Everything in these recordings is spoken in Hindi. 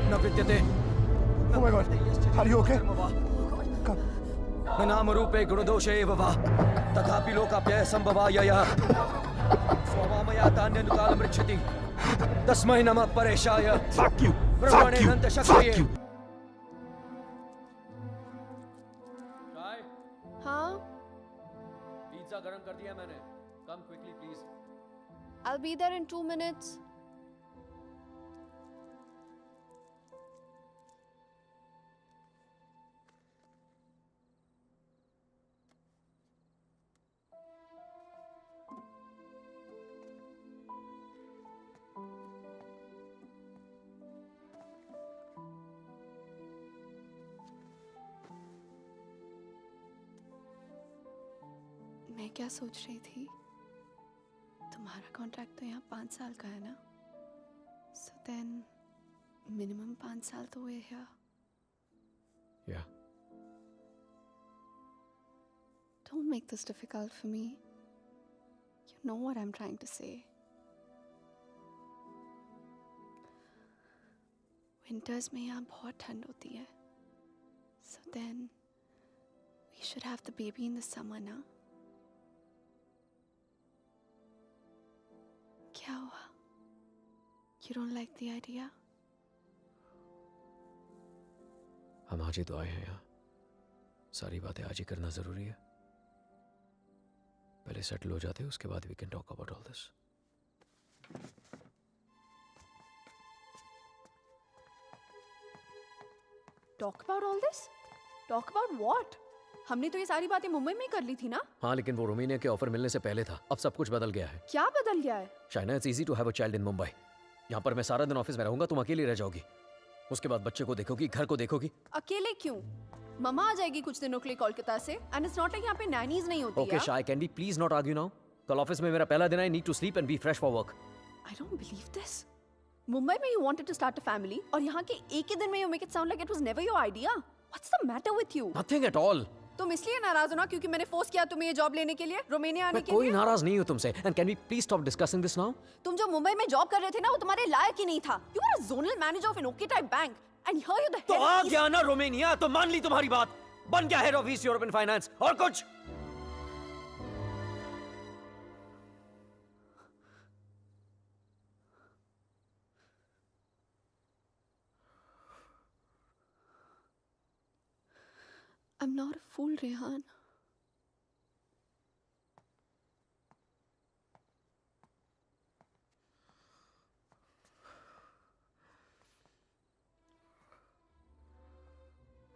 न विद्यते। Oh my God, are you okay? न नाम रूपे गुणदोषे एव वा तथापि लोकाप्यय संभवायया स्वमामया तान्यनुकालं रक्षति तस्मै नमः परेशाय ब्रह्मणे नन्त शक्तये। चाय? हाँ? पिज्जा गरम कर दिया मैंने। कम quickly please. I'll be there in 2 minutes. मैं क्या सोच रही थी, तुम्हारा कॉन्ट्रैक्ट तो यहाँ 5 साल का है ना, सो देन मिनिमम 5 साल तो हुए यहाँ। Yeah. Don't make this difficult for me. You know what I'm trying to say. Winters में यहाँ बहुत ठंड होती है, so then we should have the baby in the summer ना। क्या हुआ? You don't like the idea? हम आज ही तो आए हैं यहाँ, सारी बातें आज ही करना जरूरी है। पहले सेटल हो जाते हैं, उसके बाद we can talk about all this. Talk about all this? Talk about what? हमने तो ये सारी बातें मुंबई में ही कर ली थी ना? हाँ, लेकिन वो रोमेनिया के ऑफर मिलने से पहले था। अब सब कुछ बदल गया है। क्या बदल गया है? Shaina, it's easy to have a child in Mumbai. यहाँ पर मैं सारा दिन ऑफिस में रहूंगा, तुम अकेली रह जाओगी। उसके बाद बच्चे को देखोगी, घर को देखोगी। अकेले क्यों? मम्मा आ जाएगी कुछ दिनों के लिए कोलकाता से, एंड इट्स नॉट लाइक यहाँ पे नैनीज नहीं होती। Okay Shay, can we please not argue now? कल ऑफिस में मेरा पहला दिन है, I need to sleep and be fresh for work. I don't believe this. Mumbai में you wanted to start a family, और यहाँ के एक ही दिन में you make it sound like it was never your idea. What's the matter with you? Nothing at all. तुम इसलिए नाराज हो ना क्योंकि मैंने फोर्स किया तुम्हें ये जॉब लेने के लिए, रोमानिया आने के लिए? कोई नाराज नहीं हूँ तुमसे, and can we please stop discussing this now? तुम जो मुंबई में जॉब कर रहे थे ना, वो तुम्हारे लायक ही नहीं था। You were a zonal manager of an okay type bank, and here you the head. तो आ गया ना रोमानिया, तो मान ली तुम्हारी बात, बन गया head of east European finance. और कुछ? I'm not a fool, Rehan.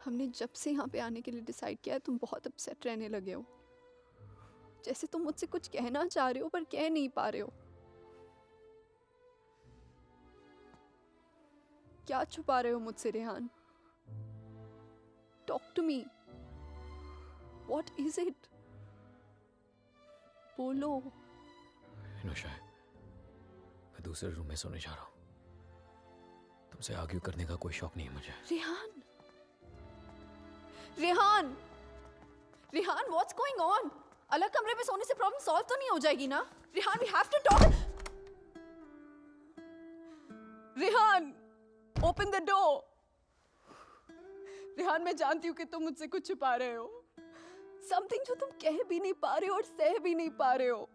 हमने जब से यहाँ पे आने के लिए डिसाइड किया है, तुम बहुत अपसेट रहने लगे हो। जैसे तुम मुझसे कुछ कहना चाह रहे हो पर कह नहीं पा रहे हो। क्या छुपा रहे हो मुझसे, Rehan? Talk to me. What is it? बोलो। शाय, मैं दूसरे रूम में सोने जा रहा हूँ। तुमसे आर्ग्यू करने का कोई शौक नहीं है मुझे। Rehan, Rehan, Rehan, what's going on? अलग कमरे में सोने से प्रॉब्लम सॉल्व तो नहीं हो जाएगी ना? Rehan, we have to talk. Rehan, open the door. Rehan, मैं जानती हूँ कि तुम मुझसे कुछ छुपा रहे हो, समथिंग जो तुम कह भी नहीं पा रहे हो और सह भी नहीं पा रहे हो।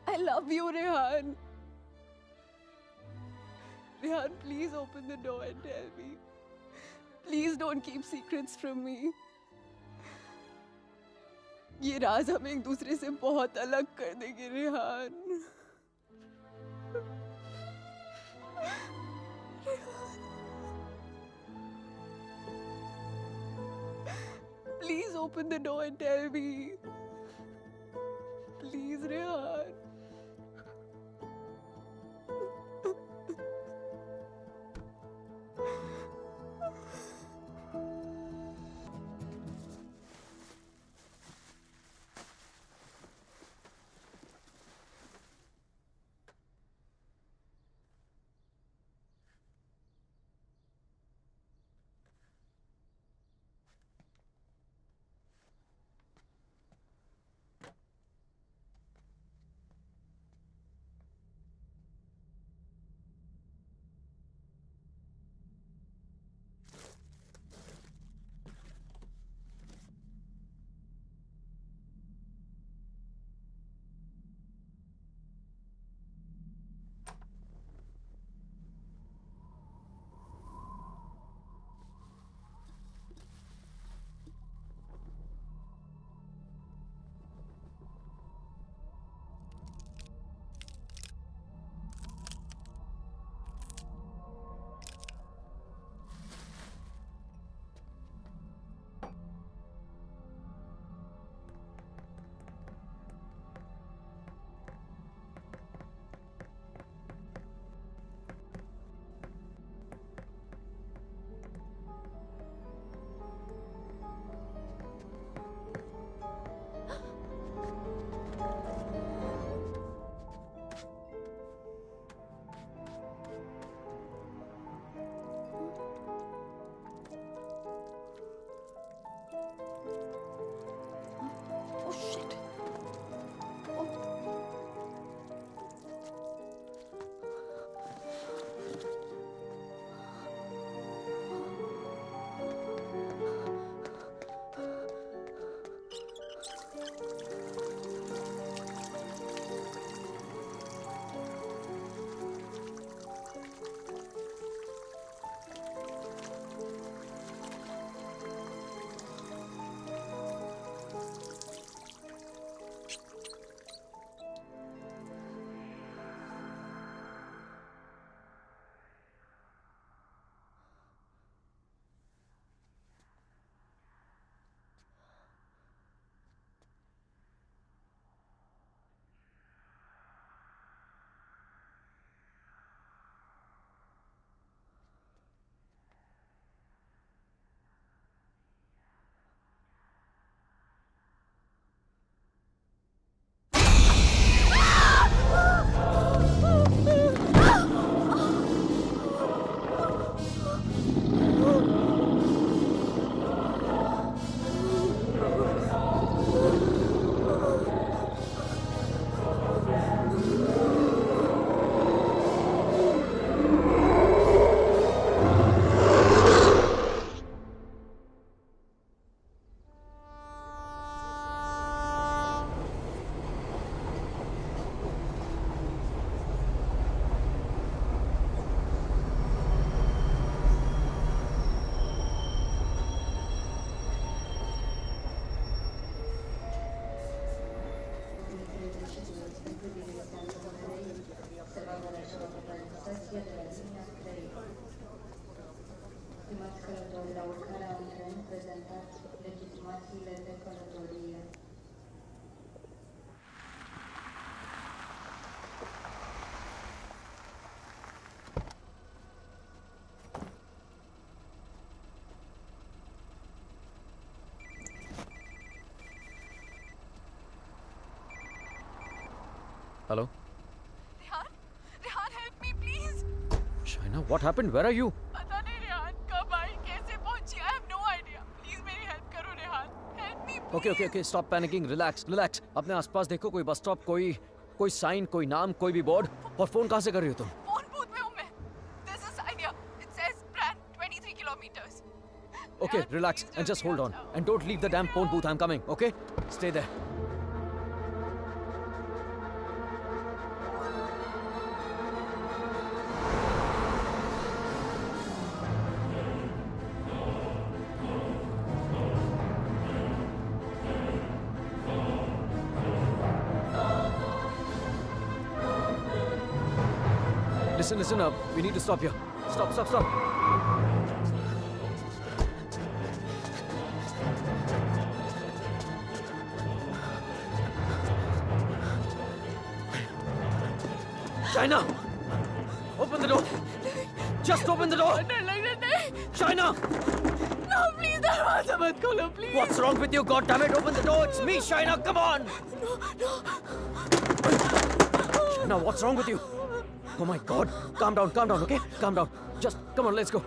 I love you, Rehan. Rehan, please open the door and tell me. Please don't keep secrets from me. ये राज हमें एक दूसरे से बहुत अलग कर देंगे, Rehan. Please open the door and tell me. Please, Rehan. maquilete curaduría. Hello? Rehan, Rehan, help me please. Shaina, what happened? Where are you? पता नहीं रेहान कब आई कैसे पहुंची I have no idea. Please मेरी help करो Rehan. Help me please. Okay, stop panicking. Relax. अपने आसपास देखो कोई बस स्टॉप, कोई साइन, कोई नाम, कोई भी बोर्ड. और फोन कहाँ से कर रही हो तुम? Phone booth में हूँ मैं. There's a sign here. It says Brand 23 kilometers. Okay, Rehan, relax please and just जल्दी hold आ on. जाओ. And don't leave the damn phone booth. I'm coming, okay? Stay there. Listen up. We need to stop here. Stop. Shaina! Open the door! Just open the door! डर लग रहा नहीं. Shaina! No, please दरवाजा मत खोलो please. What's wrong with you? God damn it! Open the door! It's me, Shaina! Come on! Shaina, what's wrong with you? Oh my God! Calm down, okay? Calm down. Just come on, let's go.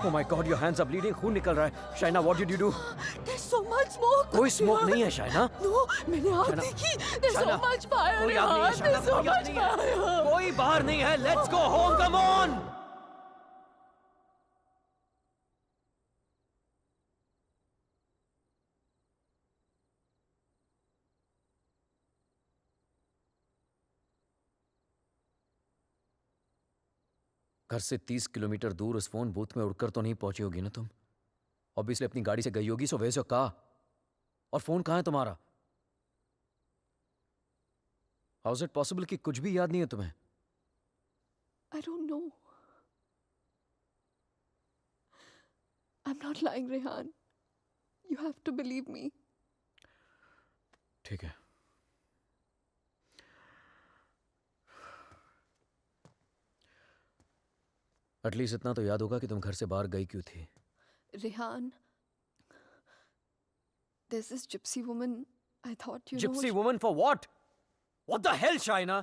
Oh my God, your hands are bleeding. खून निकल रहा है. Shaina, what did you do? There's so much smoke. कोई smoke नहीं है, Shaina. No, मैंने आग Shaina, देखी. There's so Shaina, much fire. कोई आग नहीं है, Rehan. Shaina. There's so कोई आग much नहीं है. fire. कोई बाहर नहीं है. Let's go home. Come on. घर से 30 किलोमीटर दूर उस फोन बूथ में उड़कर तो नहीं पहुंची होगी ना तुम? ऑब्वियसली अपनी गाड़ी से गई होगी. So where your car? और फोन कहाँ है तुम्हारा? हाउ इज इट पॉसिबल कि कुछ भी याद नहीं है तुम्हें? I don't know. I'm not lying, Rehan. You have to believe me. ठीक है. एटलीस्ट इतना तो याद होगा कि तुम घर से बाहर गई क्यों थी. Rehan, there's this gypsy woman. I thought you Gypsy know. woman for what? What the hell, Shaina?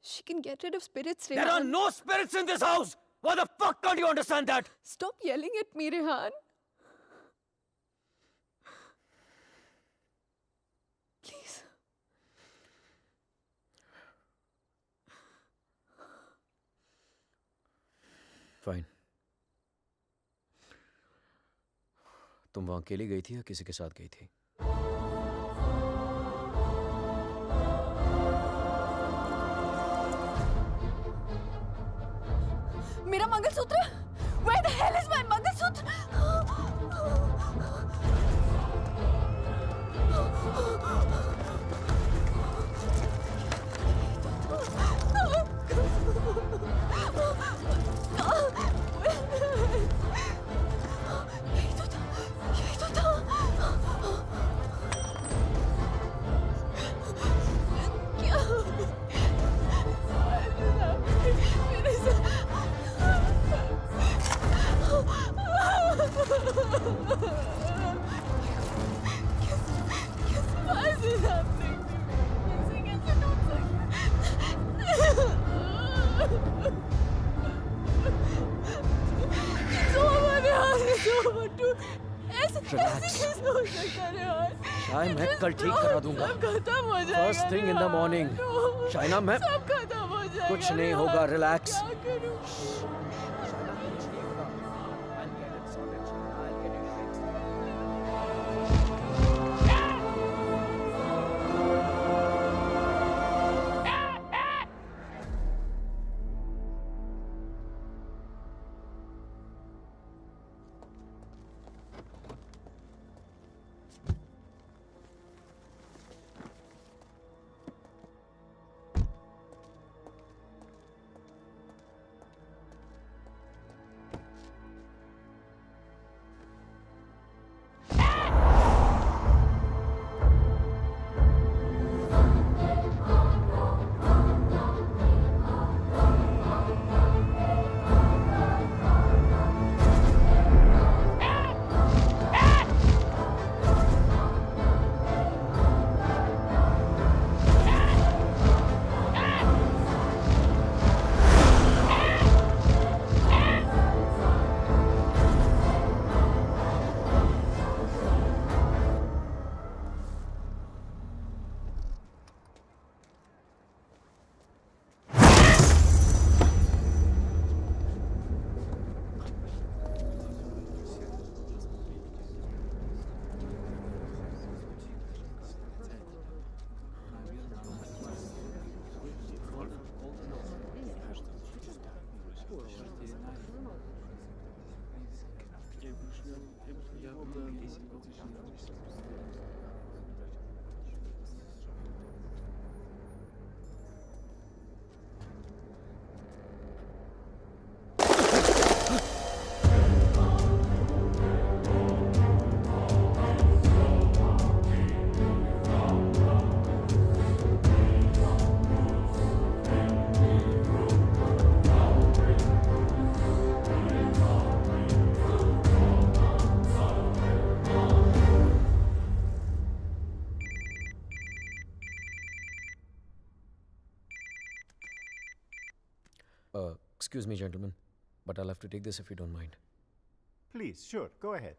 She can get rid of spirits, There are Rehan. no spirits in this house! Why the fuck can't you understand that? Stop yelling at me, Rehan. Please. Fine. तुम वहां अकेली गई थी या किसी के साथ गई थी? मेरा mangalsutra? Where the hell is my mangalsutra? यही तो था. क्या? मेरे Why is this happening to me? कैसे टूट सकता? It's over, Rehan. It's over. ऐसे कैसे हो सकता है, Rehan? शायद मैं कल ठीक करा दूंगा. सब खत्म हो जाएगा. First thing in the Rehan. morning. No. Shaina, मैं सब खत्म हो जाएगा. कुछ नहीं Rehan. होगा. Relax. क्या करूं? Excuse me, gentlemen, but I'll have to take this if you don't mind. Please, sure, go ahead.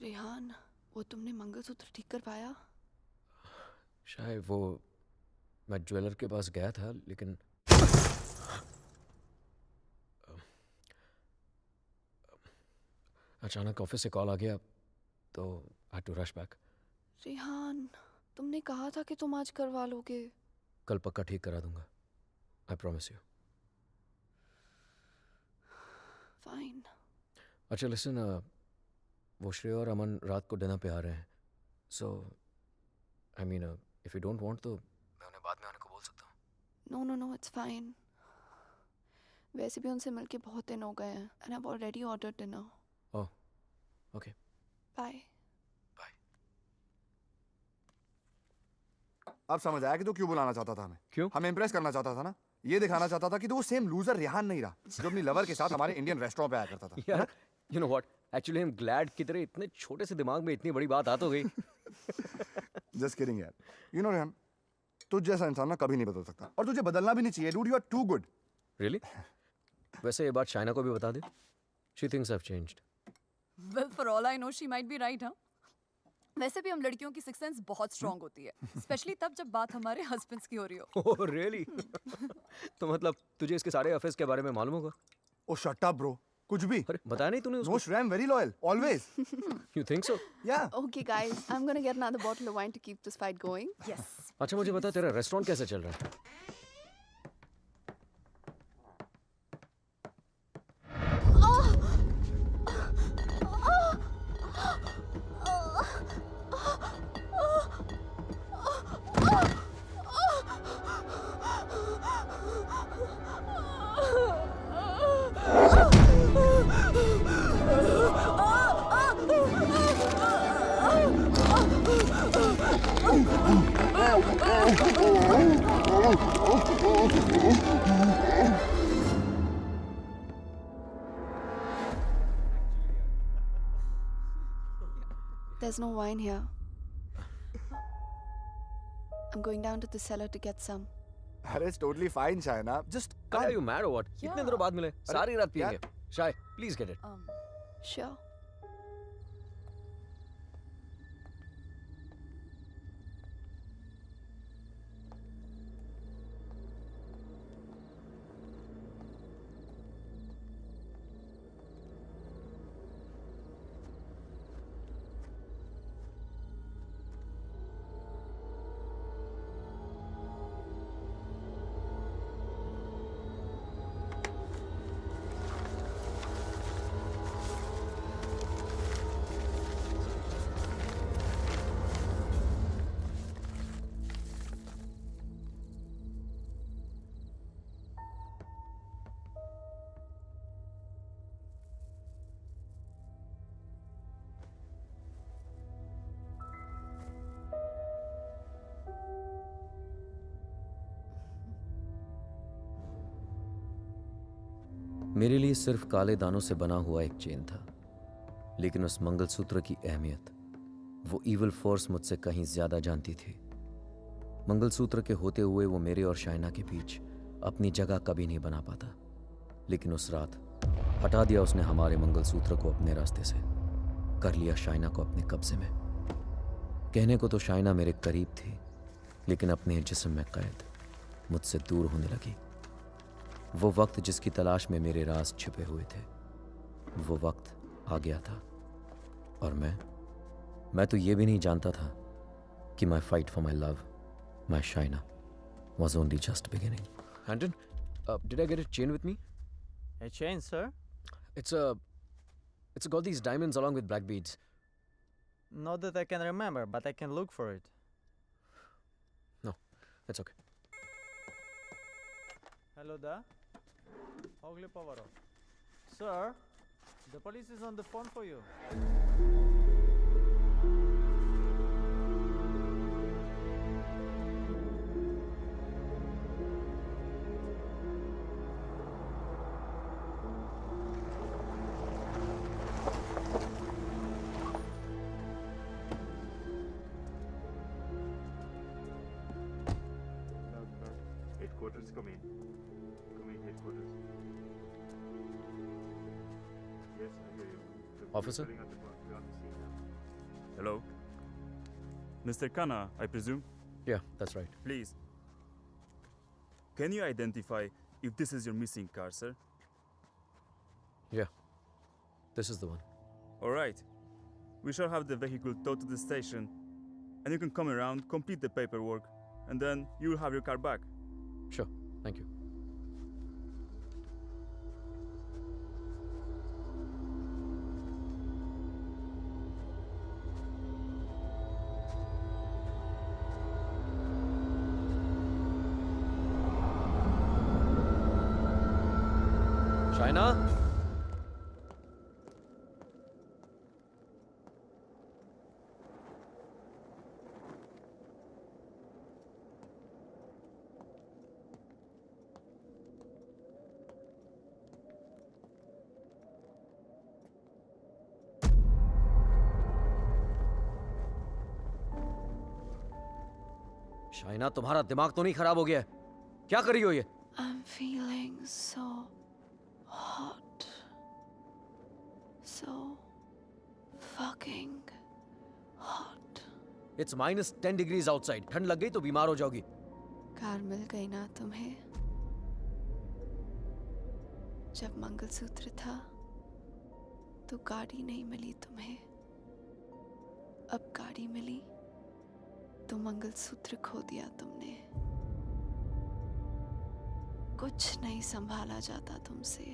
Rehan, वो तुमने मंगलसूत्र ठीक कर पाया? शायद वो मैं ज्वेलर के पास गया था, लेकिन अचानक ऑफिस से कॉल आ गया, तो I had to rush back. Rehan, तुमने कहा था कि तुम आज करवा लोगे. कल पक्का ठीक करा दूंगा. I promise you. फाइन. अच्छा लिसन, वो श्रेया और अमन रात को डिनर पे आ रहे हैं. So I mean if you don't want तो मैं उन्हें बाद में आने को बोल सकता हूँ. No no no, it's fine. वैसे भी उनसे मिलके बहुत दिन हो गए हैं. And I have already ordered dinner. Oh, okay. Bye. Bye. अब समझ आया कि तू क्यों बुलाना चाहता था हमें. क्यों? हमें इम्प्रेस करना चाहता था ना. ये दिखाना चाहता था कि तू वो सेम लूजर रेहान नहीं रहा जो अपनी लवर के साथ हमारे इंडियन रेस्टोरेंट पे आया करता था. यार, you know what, actually I am glad कि तेरे इतने छोटे से दिमाग में इतनी बड़ी बात आ तो गई. जस्ट किडिंग यार. यू नो रेहान, तुझ जैसा इंसान ना कभी नहीं बदल सकता, और तुझे बदलना भी नहीं चाहिए. Dude, you are too good. Really? वैसे ये बात शाइना को भी बता दे. She thinks I have changed. Well, for all I know, she might be right, huh? वैसे भी हम लड़कियों की सिक्स सेंस बहुत स्ट्रांग होती है, स्पेशली तब जब बात हमारे हस्बैंड्स की हो रही हो. Oh really? तो मतलब तुझे इसके सारे अफेयर्स के बारे में मालूम होगा? ओ शट अप ब्रो. कुछ भी. अरे बताया नहीं तूने नो उसको? Shreya, I am very loyal always. You think so? या. Okay guys, I'm gonna get another bottle of wine to keep this fight going. Yes. अच्छा मुझे बता, तेरा रेस्टोरेंट कैसे चल रहा है? There's no wine here. I'm going down to the cellar to get some. अरे it's totally fine Shaina. Just Are you mad or what? Yeah. इतने दिनों बाद मिले, सारी रात यार. पिएंगे. शाय, प्लीज गेट इट. Sure. मेरे लिए सिर्फ काले दानों से बना हुआ एक चेन था, लेकिन उस मंगलसूत्र की अहमियत वो इविल फोर्स मुझसे कहीं ज्यादा जानती थी. मंगलसूत्र के होते हुए वो मेरे और शाइना के बीच अपनी जगह कभी नहीं बना पाता, लेकिन उस रात हटा दिया उसने हमारे मंगलसूत्र को अपने रास्ते से, कर लिया शाइना को अपने कब्जे में. कहने को तो शाइना मेरे करीब थी, लेकिन अपने जिस्म में कैद मुझसे दूर होने लगी. वो वक्त जिसकी तलाश में मेरे राज छिपे हुए थे, वो वक्त आ गया था. और मैं तो ये भी नहीं जानता था कि माई fight for my love, my Shaina, was only just beginning. Handon, did I get a chain with me? A chain, sir? It's got these diamonds along with black beads. Not that I can remember, but I can look for it. No, that's okay. Hello there. Ogli Povaro. Sir, the police is on the phone for you. Headquarters, come in. Come in, headquarters. Yes, I hear you. The Officer? calling at the bar. We are on the scene now. Hello? Mr. Khanna, I presume? Yeah, that's right. Please. Can you identify if this is your missing car, sir? Yeah, this is the one. All right. We shall have the vehicle towed to the station, and you can come around, complete the paperwork, and then you will have your car back. Sure, thank you. Shaina? Shaina, तुम्हारा दिमाग तो नहीं खराब हो गया है? क्या कर रही हो ये? I'm feeling so hot. So fucking hot. It's -10 degrees outside. ठंड लग गई तो बीमार हो जाओगी. कार मिल गई ना तुम्हें? जब मंगलसूत्र था तो गाड़ी नहीं मिली तुम्हें. अब गाड़ी मिली तो मंगलसूत्र खो दिया तुमने. कुछ नहीं संभाला जाता तुमसे.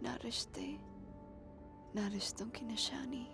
ना रिश्ते, ना रिश्तों की निशानी.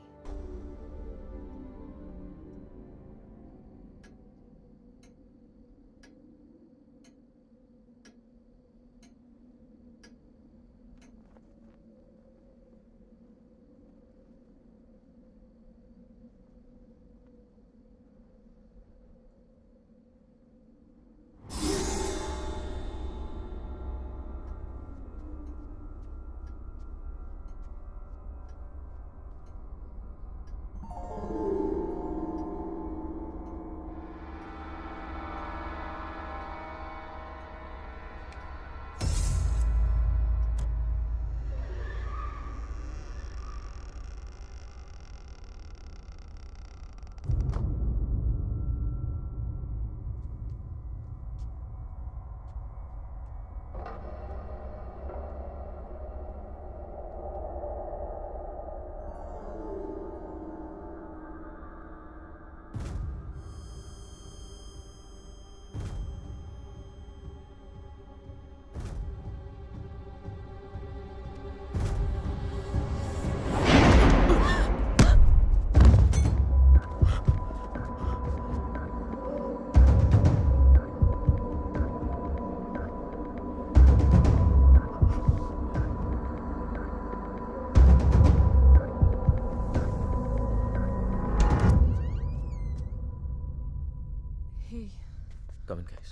Come in, guys.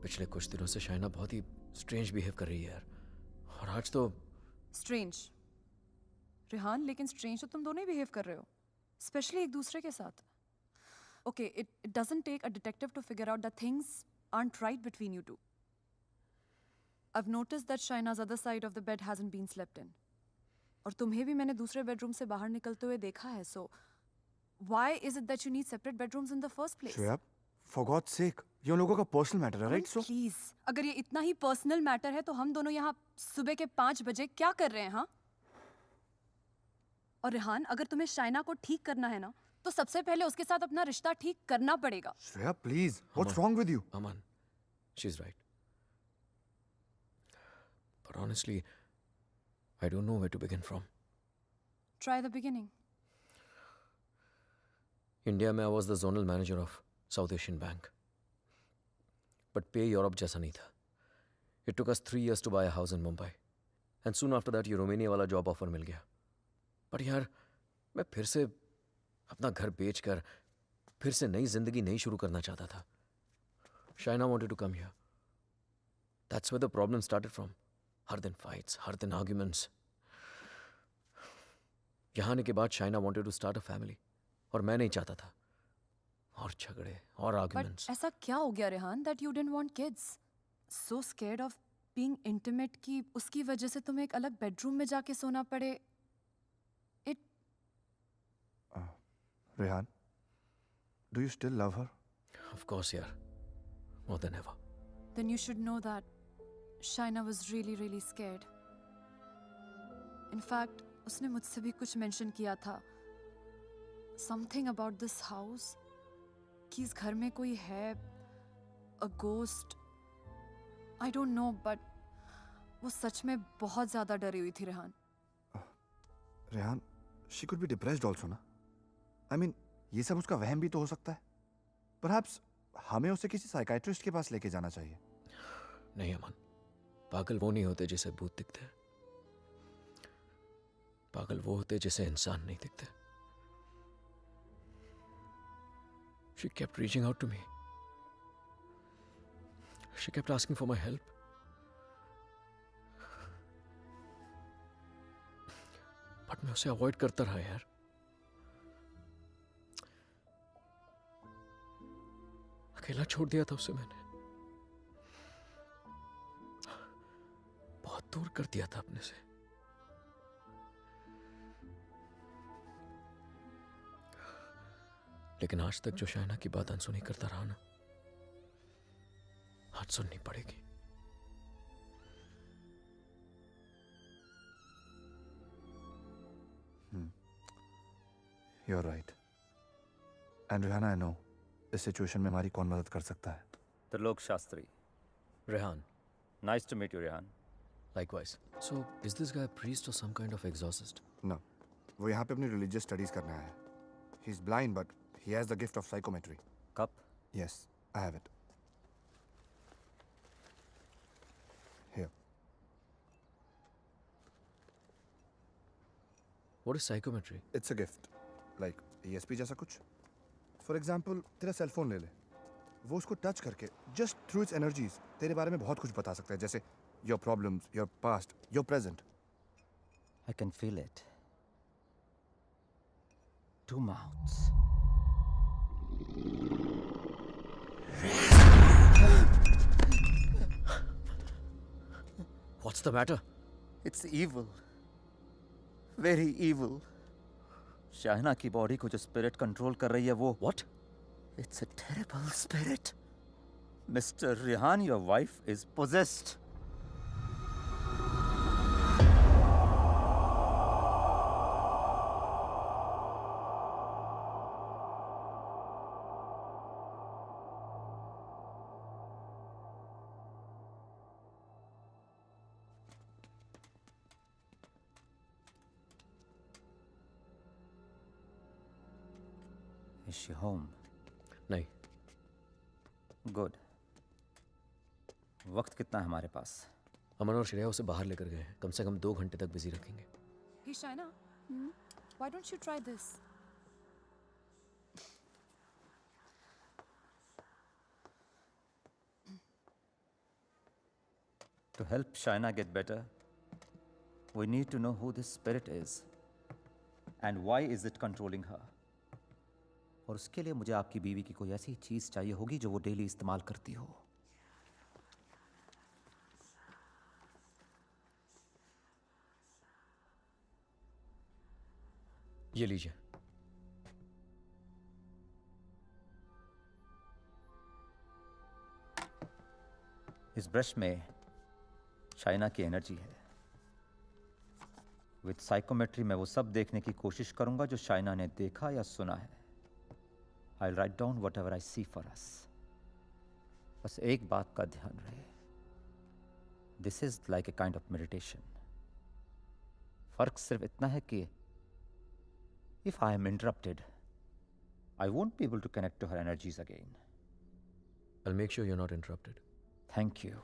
पिछले कुछ दिनों से शाइना बहुत ही स्ट्रेंज बिहेव कर रही है यार. और आज तो स्ट्रेंज रिहान, लेकिन स्ट्रेंज तो तुम दोनों ही बिहेव कर रहे हो, स्पेशली एक दूसरे के साथ. Okay, it doesn't take a detective to figure out that things aren't right between you two. I've noticed that Shaina's other side of the bed hasn't been slept in. और तुम्हें भी मैंने दूसरे बेडरूम से बाहर निकलते हुए देखा है. So why is it that you need separate bedrooms in the first place? Shreya, for God's sake, ये उन लोगों का पर्सनल मैटर है, राइट? सो प्लीज, अगर ये इतना ही पर्सनल मैटर है तो हम दोनों यहाँ सुबह के 5 बजे क्या कर रहे हैं? हाँ, और रिहान, अगर तुम्हें शाइना को ठीक करना है ना, तो सबसे पहले उसके साथ अपना रिश्ता ठीक करना पड़ेगा. Shreya, please, what's wrong with you? Aman, she's right. But honestly, I don't know where to begin from. Try the beginning. India में I was the zonal manager of South Asian Bank. But pay Europe जैसा नहीं था. It took us 3 years to buy a house in Mumbai. And soon after that, ये रोमानिया वाला job offer मिल गया. But यार, मैं फिर से अपना घर बेचकर फिर से नई जिंदगी नहीं शुरू करना चाहता था. Shaina wanted to come here. That's where the problem started from. हर दिन fights, हर दिन arguments. यहाँ आने के बाद Shaina wanted to start a family. और मैं नहीं चाहता था. और झगड़े और But arguments. ऐसा क्या हो गया Rehan that you didn't want kids? So scared of being intimate कि उसकी वजह से तुम्हें एक अलग bedroom में जाके सोना पड़े. It Rehan, do you still love her? Of course, यार. More than ever. then you should know that Shaina was really really scared. In fact, उसने मुझसे भी कुछ mention किया था. Something about this house. कि इस घर में कोई है. A ghost. I don't know, but वो सच में बहुत ज़्यादा डरी हुई थी Rehan. Rehan, she could be depressed also ना. I mean, ये सब उसका वहम भी तो हो सकता है. Perhaps हमें उसे किसी साइकाइट्रिस्ट के पास लेके जाना चाहिए. नहीं अमन. पागल वो नहीं होते जिसे भूत दिखते हैं. पागल वो होते जिसे इंसान नहीं दिखते. She kept reaching out to me. She kept asking for my help. But मैं उसे अवॉइड करता रहा यार. अकेला छोड़ दिया था उसे मैंने. बहुत दूर कर दिया था अपने से. लेकिन आज तक जो शाइना की बात अनसुनी करता रहा ना, आज सुननी पड़ेगी. You're right. And Rihanna, I know इस सिचुएशन में हमारी कौन मदद कर सकता है. Trilok Shastri. Rehan. Nice to meet you, Rehan. Likewise. So, is this guy a priest or some kind of exorcist? No, वो यहाँ पे अपनी religious studies करने आया है. He's blind, but he has the gift of psychometry. Cup? Yes, I have it. Here. What is psychometry? It's a gift. Like ESP जैसा कुछ. For example, तेरा सेल फोन ले ले. वो उसको टच करके just through its energies तेरे बारे में बहुत कुछ बता सकता है. जैसे your problems, your past, your present. I can feel it. Two mouths. What's the matter? It's evil. Very evil. शाहना की बॉडी को जो स्पिरिट कंट्रोल कर रही है वो. What? It's a terrible spirit. Mr. Rehan, your wife is possessed. Is she home? नहीं. Good. वक्त कितना है हमारे पास? अमन और श्रेया उसे बाहर लेकर गए हैं. कम से कम 2 घंटे तक बिजी रखेंगे. Hey Shaina, why don't you try this? To help Shaina get better, we need to know who this spirit is and why is it controlling her. और उसके लिए मुझे आपकी बीवी की कोई ऐसी चीज चाहिए होगी जो वो डेली इस्तेमाल करती हो. ये लीजिए. इस ब्रश में शाइना की एनर्जी है. विद साइकोमेट्री मैं वो सब देखने की कोशिश करूंगा जो शाइना ने देखा या सुना है. I'll write down whatever I see for us. बस एक बात का ध्यान रहे. This is like a kind of meditation. फर्क सिर्फ इतना है कि if I am interrupted, I won't be able to connect to her energies again. I'll make sure you're not interrupted. Thank you.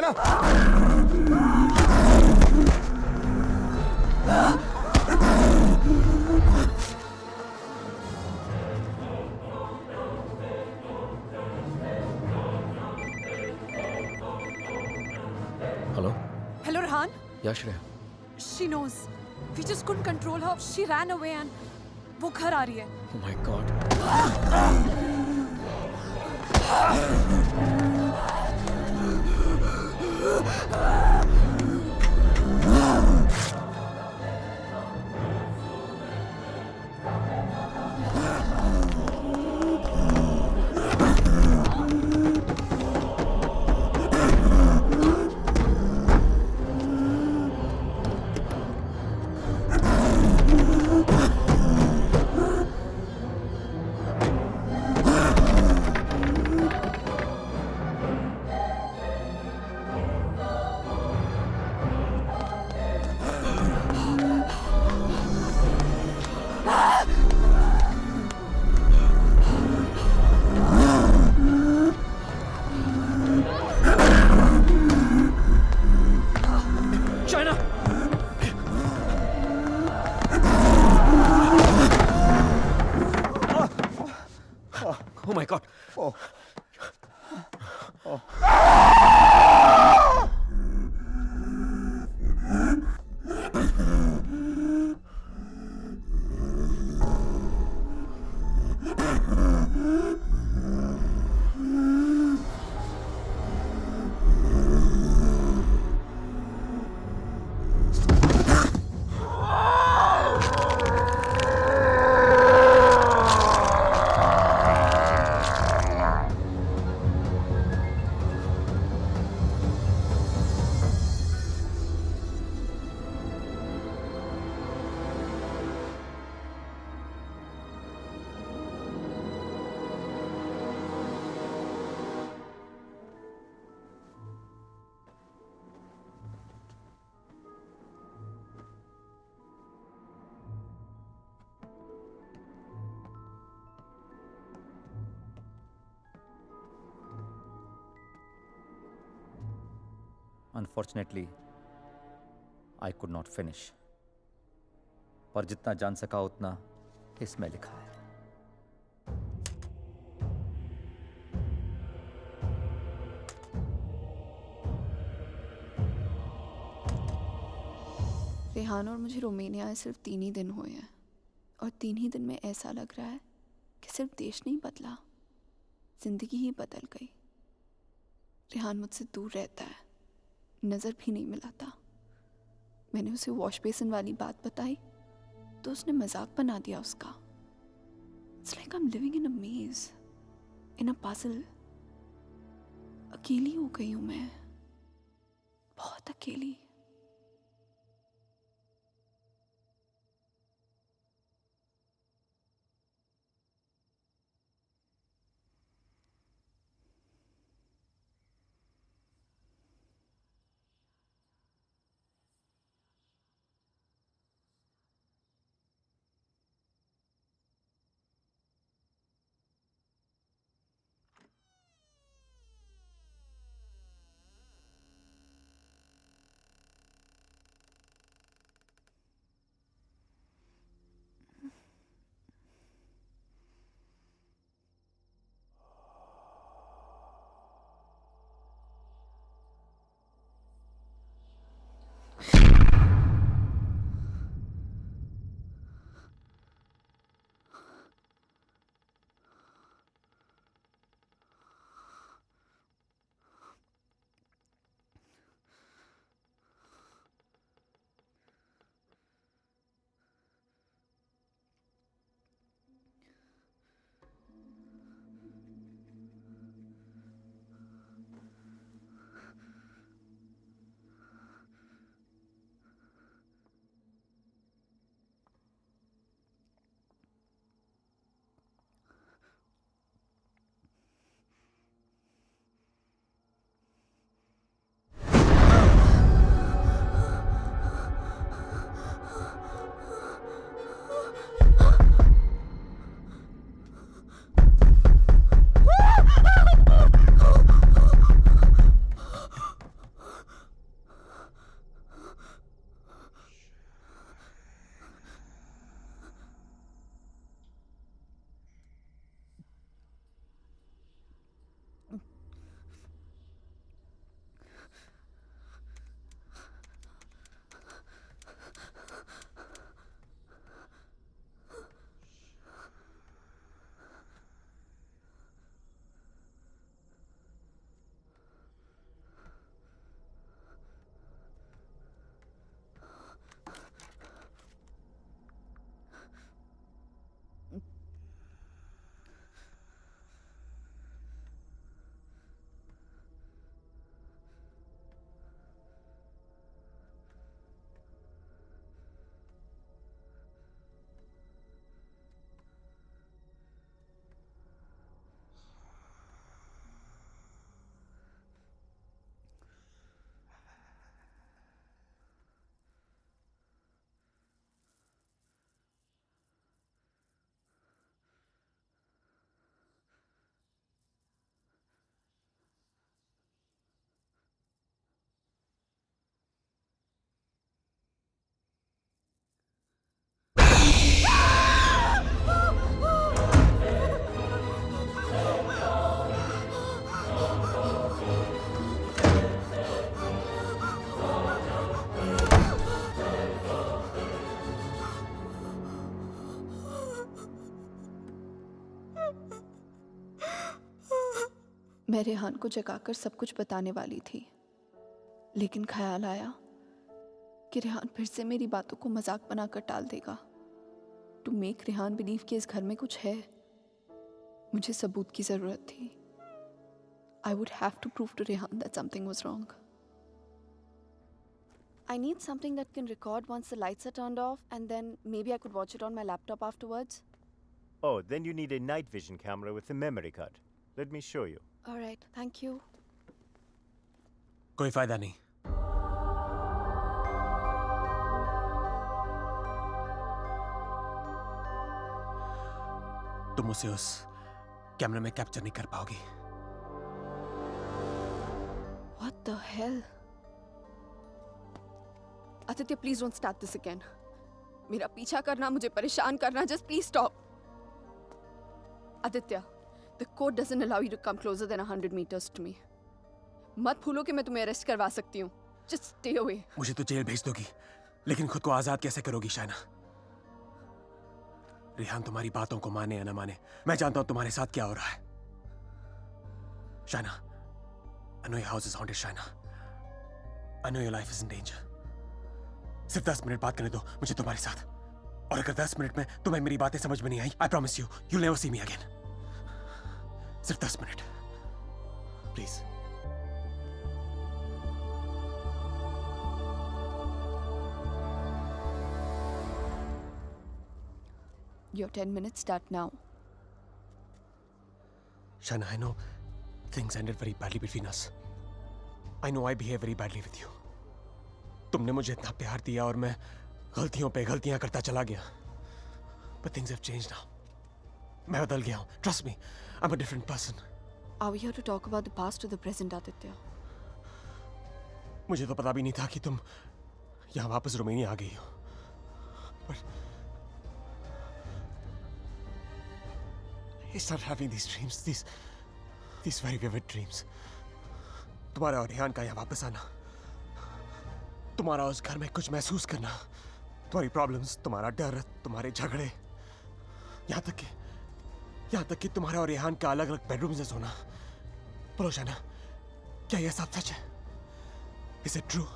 China. Hello, Hello, Rehan. या Shreya? She knows. We just couldn't control her. She ran away and वो घर आ रही है. Oh my God. China! Oh my God. Unfortunately, I could not finish. पर जितना जान सका उतना इसमें लिखा है. रेहान और मुझे रोमानिया आए सिर्फ 3 ही दिन हुए हैं और 3 ही दिन में ऐसा लग रहा है कि सिर्फ देश नहीं बदला, जिंदगी ही बदल गई। रेहान मुझसे दूर रहता है, नज़र भी नहीं मिलाता। मैंने उसे वॉश बेसिन वाली बात बताई तो उसने मजाक बना दिया उसका। It's like I am living in a maze, in a puzzle. अकेली हो गई हूँ मैं, बहुत अकेली। मैं रेहान को जगाकर सब कुछ बताने वाली थी, लेकिन ख्याल आया कि रेहान फिर से मेरी बातों को मजाक बनाकर टाल देगा। टू मेक रेहान बिलीव कि इस घर में कुछ है, मुझे सबूत की जरूरत थी। I would have to prove to Rehan that something was wrong. I need something that can record once the lights are turned off, and then maybe I could watch it on my laptop afterwards. Oh, then you need a night vision camera with a memory card. Let me show you. All right, thank you. कोई फायदा नहीं। तुम उसे उस कैमरे में कैप्चर नहीं कर पाओगी। What the hell? Aditya, please don't start this again. मेरा पीछा करना, मुझे परेशान करना, just please stop. Aditya, the code doesn't allow you to come closer than 100 meters to me. मत भूलो कि मैं तुम्हें अरेस्ट करवा सकती हूँ. Just stay away. मुझे तो जेल भेज दोगी, लेकिन खुद को आजाद कैसे करोगी शाइना? रेहान तुम्हारी बातों को माने या ना माने, मैं जानता हूं तुम्हारे साथ क्या हो रहा है। Shaina, I know your house is haunted, Shaina. I know your life is in danger. सिर्फ 10 मिनट बात करने दो मुझे तुम्हारे साथ, और अगर 10 मिनट में तुम्हें मेरी बातें समझ में नहीं आई, I promise you, you'll never see me again. सिर्फ 10 minute, please. Your 10 minutes start now. Shaina, I know things ended very badly between us. I know I behave very badly with you. तुमने मुझे इतना प्यार दिया और मैं गलतियों पे गलतियां करता चला गया। But things have changed now. मैं बदल गया हूँ. Trust me, I'm a different person. Are we here to talk about the past or the present, Aditya? मुझे तो पता भी नहीं था कि तुम यहाँ वापस रोमानिया आ गई हो। But I started having these dreams, these very vivid dreams. तुम्हारा और रेहान का यहाँ वापस आना, तुम्हारा उस घर में कुछ महसूस करना, तुम्हारी प्रॉब्लम्स, तुम्हारा डर, तुम्हारे झगड़े, यहाँ तक कि तुम्हारा और रेहान का अलग अलग बेडरूम से सोना। बोलो शाइना, क्या यह सब सच है? Is it true?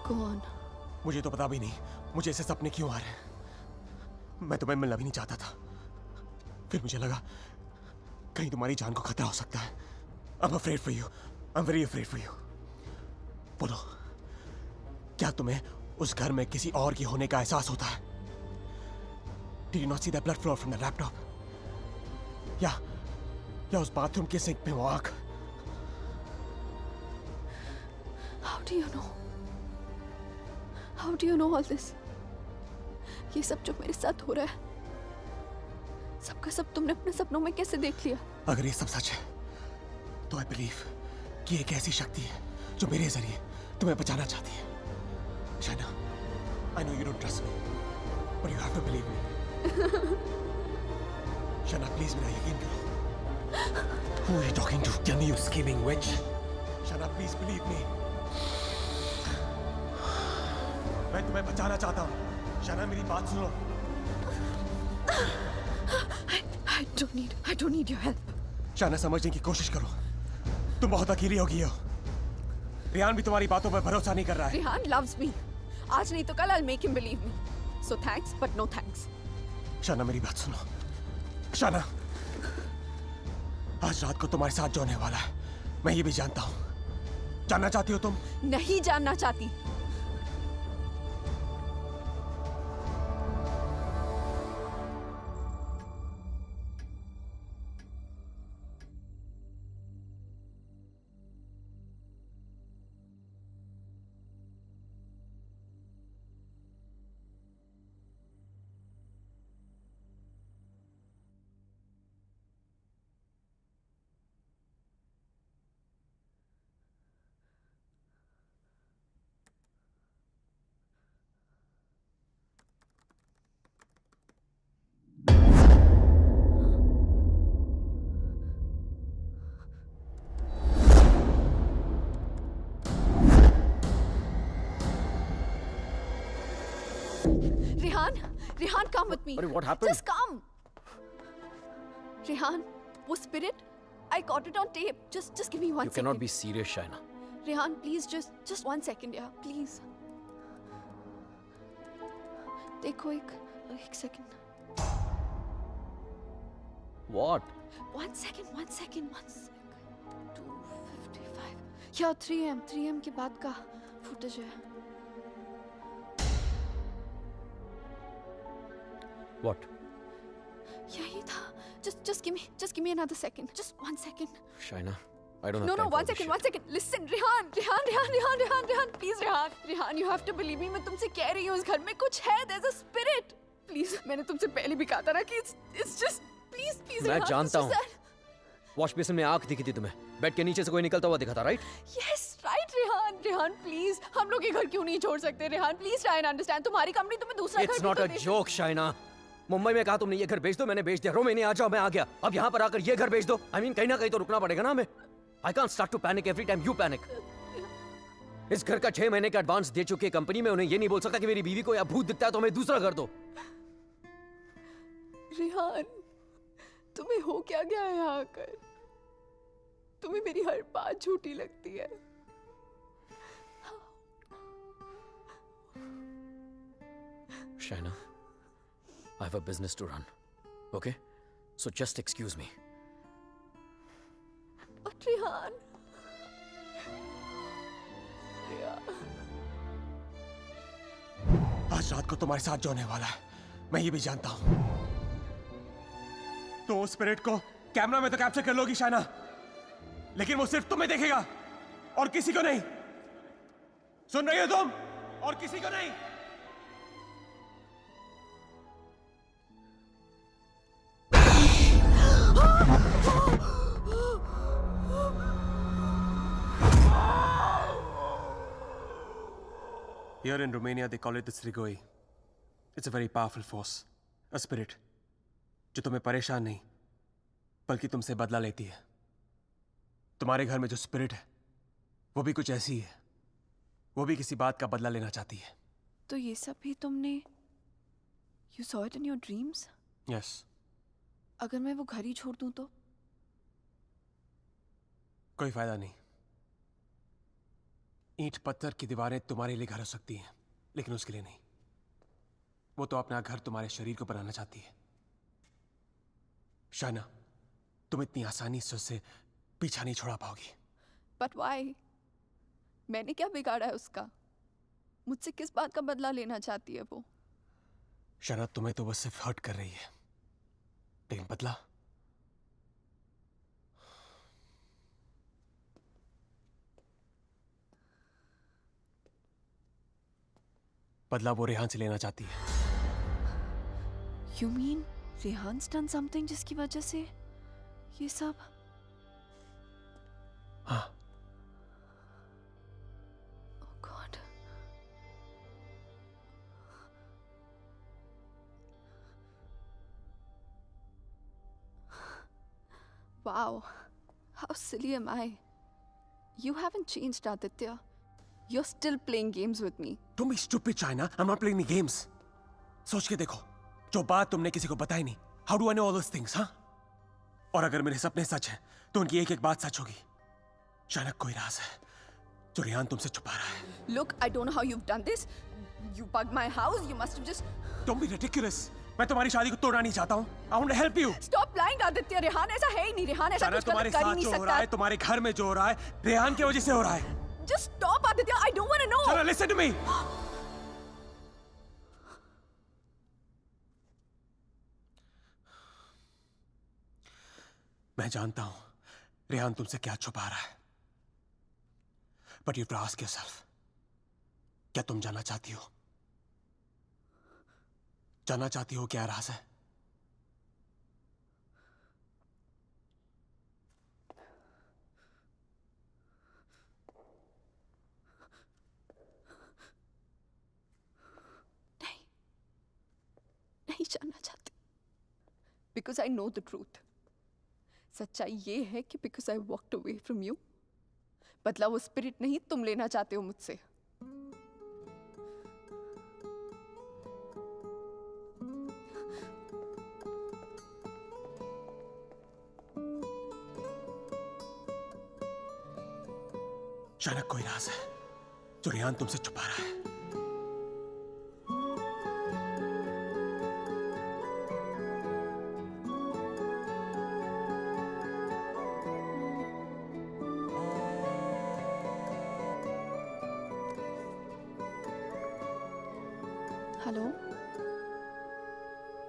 Go on. मुझे तो पता भी नहीं मुझे ऐसे सपने क्यों आ रहे हैं। मैं तुम्हें मिलना भी नहीं चाहता था, फिर मुझे लगा कहीं तुम्हारी जान को खतरा हो सकता है। I'm afraid for you. I'm very afraid for you. बोलो, क्या तुम्हें उस घर में किसी और की होने का एहसास होता है? Did you not see that blood flow from the laptop? या उस बाथरूम के सिंक में वो आग? How do you know? How do you know all this? ये सब जो मेरे साथ हो रहा है, सबका सब तुमने अपने सपनों में कैसे देख लिया? अगर ये सब सच है, तो I believe कि एक ऐसी शक्ति है जो मेरे जरिए तुम्हें बचाना चाहती है। Shaina, I know you don't trust me, but you have to believe me. Shaina, please मेरा यकीन करो। Who are you talking to? Tell me, you scheming witch. Shaina, please believe me. मैं तुम्हें बचाना चाहता हूँ। शाइना, मेरी बात सुनो। I don't need your help. Shaina, समझने की कोशिश करो। तुम बहुत अकेली हो गई हो। रेहान भी तुम्हारी बातों पर भरोसा नहीं कर रहा है। Rehan loves me. आज नहीं तो कल I'll make him believe me. So thanks, but no thanks. Shaina, मेरी बात सुनो। शाइना, आज रात को तुम्हारे साथ जो होने वाला है, मैं ये भी जानता हूँ। जानना चाहती हो तुम? नहीं जानना चाहती। Rehan, come with me. What happened? Just come. Rehan, वो spirit, I got it on tape. Just give me 1 You second. cannot be serious, Shaina. Rehan, please just 1 second, yeah, please. देखो एक second. What? 1 second. 2:55. Yeah, 3 am के बाद का footage है. What? यही था. Just give me another second. Just 1 second. Shaina, I don't have No, time for 1 this second, shit. 1 second. Listen, Rehan, please, Rehan, you have to believe me. मैं तुमसे कह रही हूँ, इस घर में कुछ है. There's a spirit. Please, मैंने तुमसे पहले भी कहा था ना कि it's just, please, मैं Rehan, जानता it's just हूँ. वॉश बेसिन में आंख दिखी थी तुम्हें. बेड के नीचे से कोई निकलता हुआ दिखा था, right? Yes, right, Rehan, please. हम लोग ये घर क्यों नहीं छोड़ सकते, Rehan? Please try and understand. तुम्हारी कंपनी तुम्हें दूसरा घर It's भी not तो a they joke, Shaina. Mumbai में कहा तुमने ये घर बेच दो, मैंने बेच दिया. रोमेनिया आ जाओ, मैं आ गया. अब यहाँ पर आकर ये घर बेच दो. I mean, कहीं ना कहीं तो रुकना पड़ेगा ना हमें. I can't start to panic every time you panic. इस घर का 6 महीने का एडवांस दे चुकी है कंपनी में. उन्हें ये नहीं बोल सकता कि मेरी बीवी को या भूत दिखता है तो हमें दूसरा घर दो. रेहान, तुम्हें हो क्या गया है यहाँ आकर? तुम्हें मेरी हर बात झूठी लगती है. Shaina, I have a business to run. Okay? So just excuse me. But Rehan, आज रात को तुम्हारे साथ जो होने वाला है, मैं ये भी जानता हूं. तो उस स्पिरिट को कैमरा में तो कैप्चर कर लोगी शाइना, लेकिन वो सिर्फ तुम्हें देखेगा और किसी को नहीं. सुन रही हो तुम? और किसी को नहीं. Here in Romania, they call it the Strigoi. It's a very powerful force, a spirit, जो तुम्हें परेशान नहीं, बल्कि तुमसे बदला लेती है. तुम्हारे घर में जो स्पिरिट है, वो भी कुछ ऐसी है. वो भी किसी बात का बदला लेना चाहती है. तो ये सब भी तुमने You saw it in your dreams? Yes. अगर मैं वो घर ही छोड़ दूं तो? कोई फायदा नहीं. ईंट पत्थर की दीवारें तुम्हारे लिए घर हो सकती हैं, लेकिन उसके लिए नहीं. वो तो अपना घर तुम्हारे शरीर को बनाना चाहती है. शाइना, तुम इतनी आसानी से उससे पीछा नहीं छोड़ा पाओगी. But why? मैंने क्या बिगाड़ा है उसका? मुझसे किस बात का बदला लेना चाहती है वो? शाइना, तुम्हें तो बस सिर्फ हर्ट कर रही है, लेकिन बदला? बदला वो रेहान से लेना चाहती है. You mean रेहान's done something जिसकी वजह से ये सब? हाँ. Oh God. Wow. How silly am I? You haven't changed, Aditya. You're still playing games with me. Don't be stupid, China. I'm not playing any games. सोच के देखो, जो बात तुमने किसी को बताई नहीं. How do I know all those things, हाँ? और अगर मेरे सपने सच हैं, तो उनकी एक एक बात सच होगी. शायद कोई राज है, जो रेहान तुमसे छुपा रहा है. Look, I don't know how you've done this. You bugged my house. You must have just. Don't be ridiculous. मैं तुम्हारी शादी को तोड़ना नहीं चाहता हूँ. I want to help you. Stop lying, Aditya. Rehan ऐसा है ही नहीं. रेहान ऐसा कुछ गलत कर ही नहीं जो हो रहा है, सकता. तुम्हारे घर में जो हो रहा है, रेहान की वजह से हो रहा है. Just stop, Aditya. I don't want to know. Chana, listen to me. मैं जानता हूं रेहान तुमसे क्या छुपा रहा है. But you have to ask yourself, क्या तुम जानना चाहती हो? जानना चाहती हो क्या राज है? नहीं जानना चाहती. Because I know the truth. सच्चाई ये है कि because I walked away from you, बदला वो स्पिरिट नहीं तुम लेना चाहते हो मुझसे. अचानक कोई राज है जो रेहान तुमसे छुपा रहा है। हेलो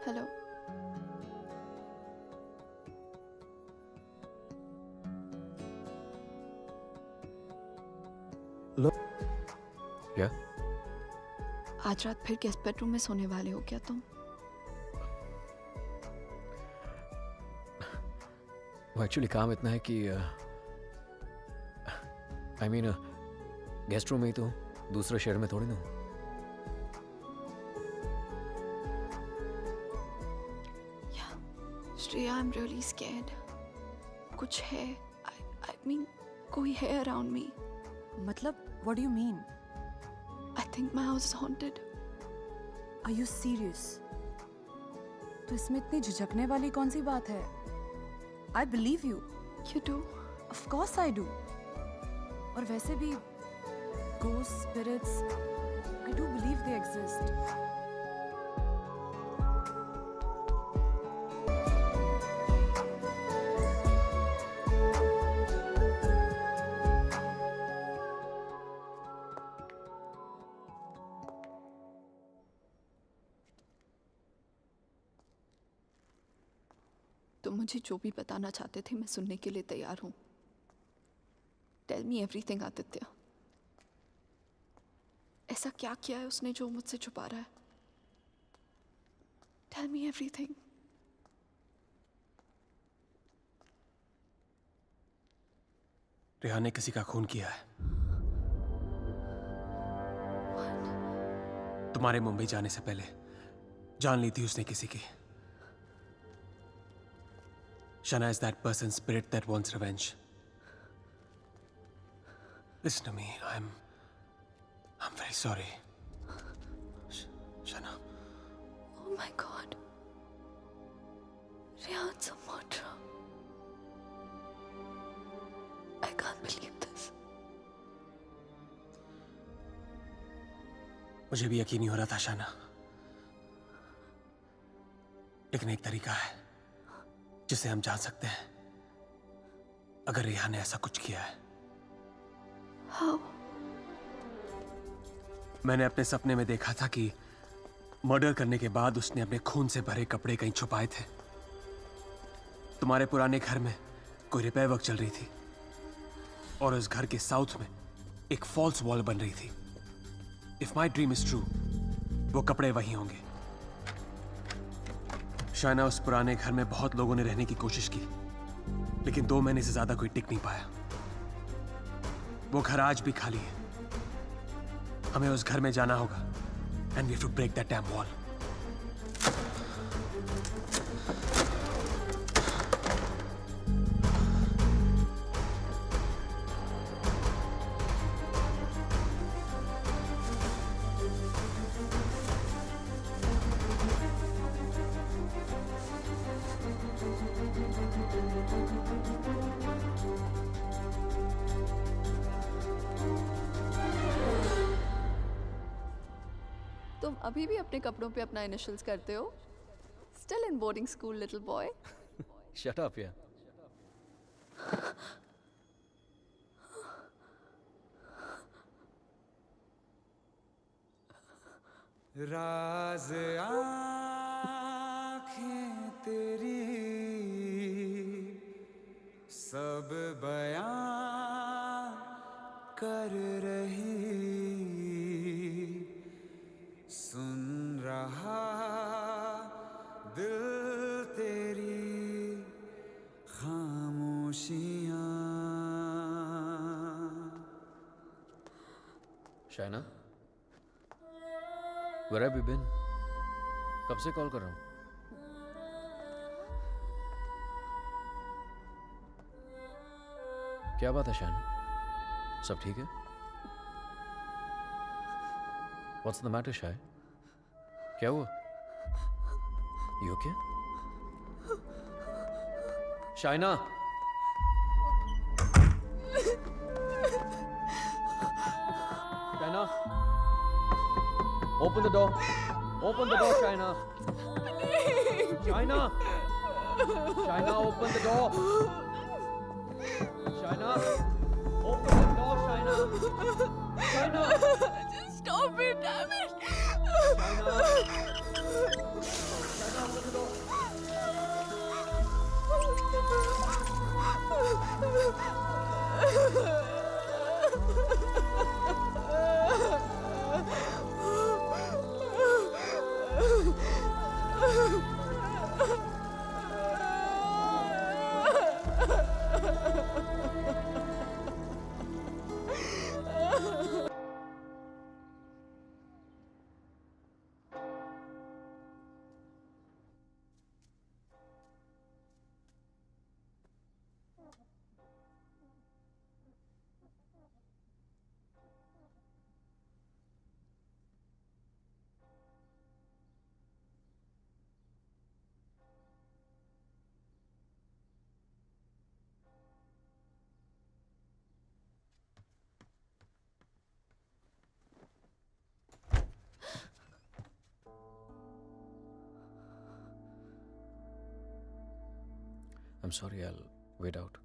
हेलो क्या? आज रात फिर गेस्ट बेडरूम में सोने वाले हो क्या तुम? वो एक्चुअली काम इतना है कि आई मीन गेस्ट रूम में ही तो हूँ, दूसरे शहर में थोड़ी ना हूँ। Shreya, I am really scared. कुछ है, आई मीन कोई है अराउंड मी। मतलब what do you mean? I think my house is haunted. Are you serious? तो इसमें इतनी झिझकने वाली कौन सी बात है? I believe you. You do? Of course I do. और वैसे भी ghosts, spirits, I do believe they exist. तुम मुझे जो भी बताना चाहते थे मैं सुनने के लिए तैयार हूं। Tell me everything Aditya. ऐसा क्या किया है उसने जो मुझसे छुपा रहा है? Tell me everything. रेहान ने किसी का खून किया है। तुम्हारे मुंबई जाने से पहले जान ली थी उसने किसी की। Shana is that person's spirit that wants revenge. Listen to me. I'm very sorry. Shana. Oh my God. Rehan's a murderer. I can't believe this. मुझे भी यकीन नहीं हो रहा था शाना, लेकिन एक तरीका है जिसे हम जान सकते हैं अगर रेहान ने ऐसा कुछ किया है। How? मैंने अपने सपने में देखा था कि मर्डर करने के बाद उसने अपने खून से भरे कपड़े कहीं छुपाए थे। तुम्हारे पुराने घर में कोई रिपेयर वर्क चल रही थी और उस घर के साउथ में एक फॉल्स वॉल बन रही थी। If my dream is true, वो कपड़े वहीं होंगे। शायना, उस पुराने घर में बहुत लोगों ने रहने की कोशिश की, लेकिन 2 महीने से ज्यादा कोई टिक नहीं पाया। वो घर आज भी खाली है। हमें उस घर में जाना होगा and we have to break that dam wall. तुम अभी भी अपने कपड़ों पे अपना इनिशियल्स करते हो? Still in boarding school, little boy. Shut up, yeah. राज आँखें तेरी सब बयां कर रही, सुन रहा दिल तेरी खामोशियां। Shaina, where have you been? कब से कॉल कर रहा हूँ? क्या बात है शायना? सब ठीक है? What's the matter, शाय? क्या हुआ? You okay? Shaina! Shaina. Open the door. Open the door, Shaina. Shaina. Shaina, open the door. Shaina. Open the door, Shaina. Shaina. Just stop it, damn it. Shaina. Shaina, open the door. I'm sorry, I'll wait out.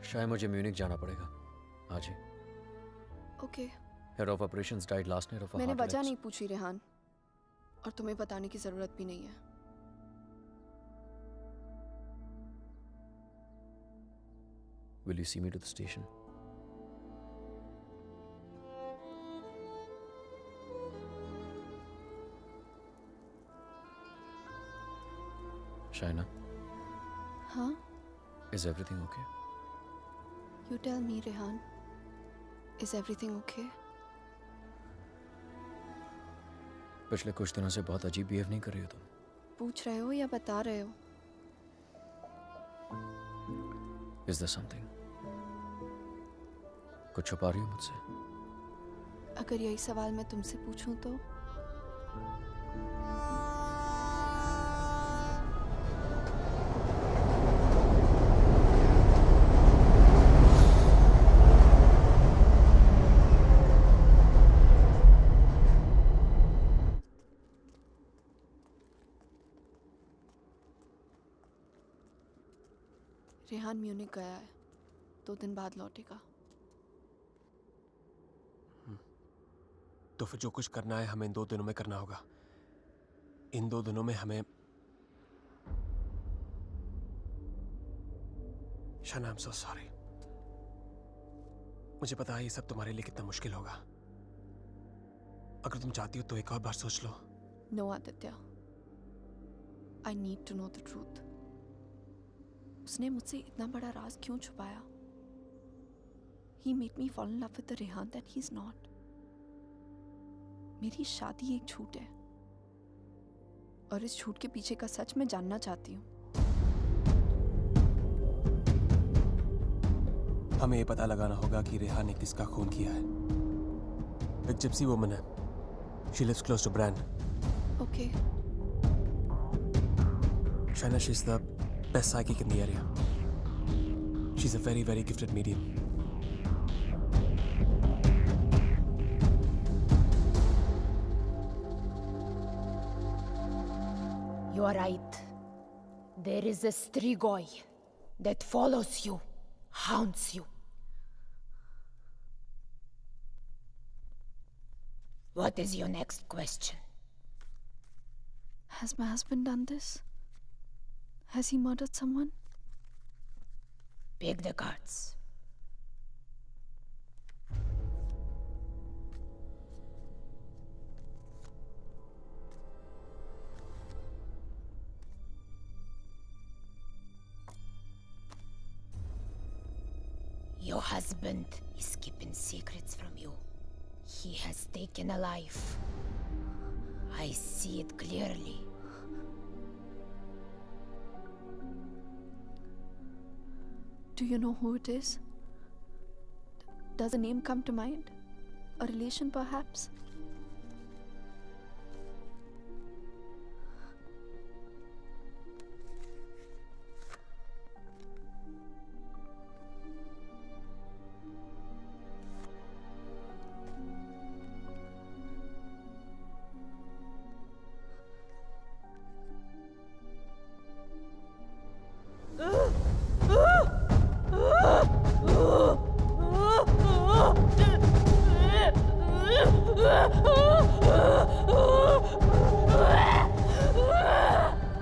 शायद मुझे म्यूनिक जाना पड़ेगा आज ही. Okay. Head of operations died last night of मैंने वजह नहीं पूछी रेहान, और तुम्हें बताने की जरूरत भी नहीं है. Will you see me to the station? Shaina, हाँ? is everything okay? You tell me, Rehan. Is everything okay? पिछले कुछ दिनों से बहुत अजीब बिहेव नहीं कर रही हो तुम. पूछ रहे हो या बता रहे हो? Is there something? कुछ छुपा रही हो मुझसे? अगर यही सवाल मैं तुमसे पूछूं तो? रेहान म्यूनिक गया है, 2 दिन बाद लौटेगा. तो फिर जो कुछ करना है हमें इन 2 दिनों में करना होगा. इन 2 दिनों में हमें शाना, I'm so sorry. मुझे पता है ये सब तुम्हारे लिए कितना मुश्किल होगा. अगर तुम चाहती हो तो एक और बार सोच लो. No, Aditya. I need to know the truth. उसने मुझसे इतना बड़ा राज क्यों छुपाया? He made me fall in love with the Rehan that he's not. मेरी शादी एक झूठ है, और इस झूठ के पीछे का सच मैं जानना चाहती हूँ. हमें ये पता लगाना होगा कि रेहान ने किसका खून किया है. एक जिप्सी वुमन है. She lives close to Bran. Okay. Shaina, she's the best psychic in the area. She's a very, very gifted medium. You are right. There is a Strigoi that follows you, haunts you. What is your next question? Has my husband done this? Has he murdered someone? Pick the cards. Your husband is keeping secrets from you. He has taken a life. I see it clearly. Do you know who it is? Does a name come to mind? A relation perhaps?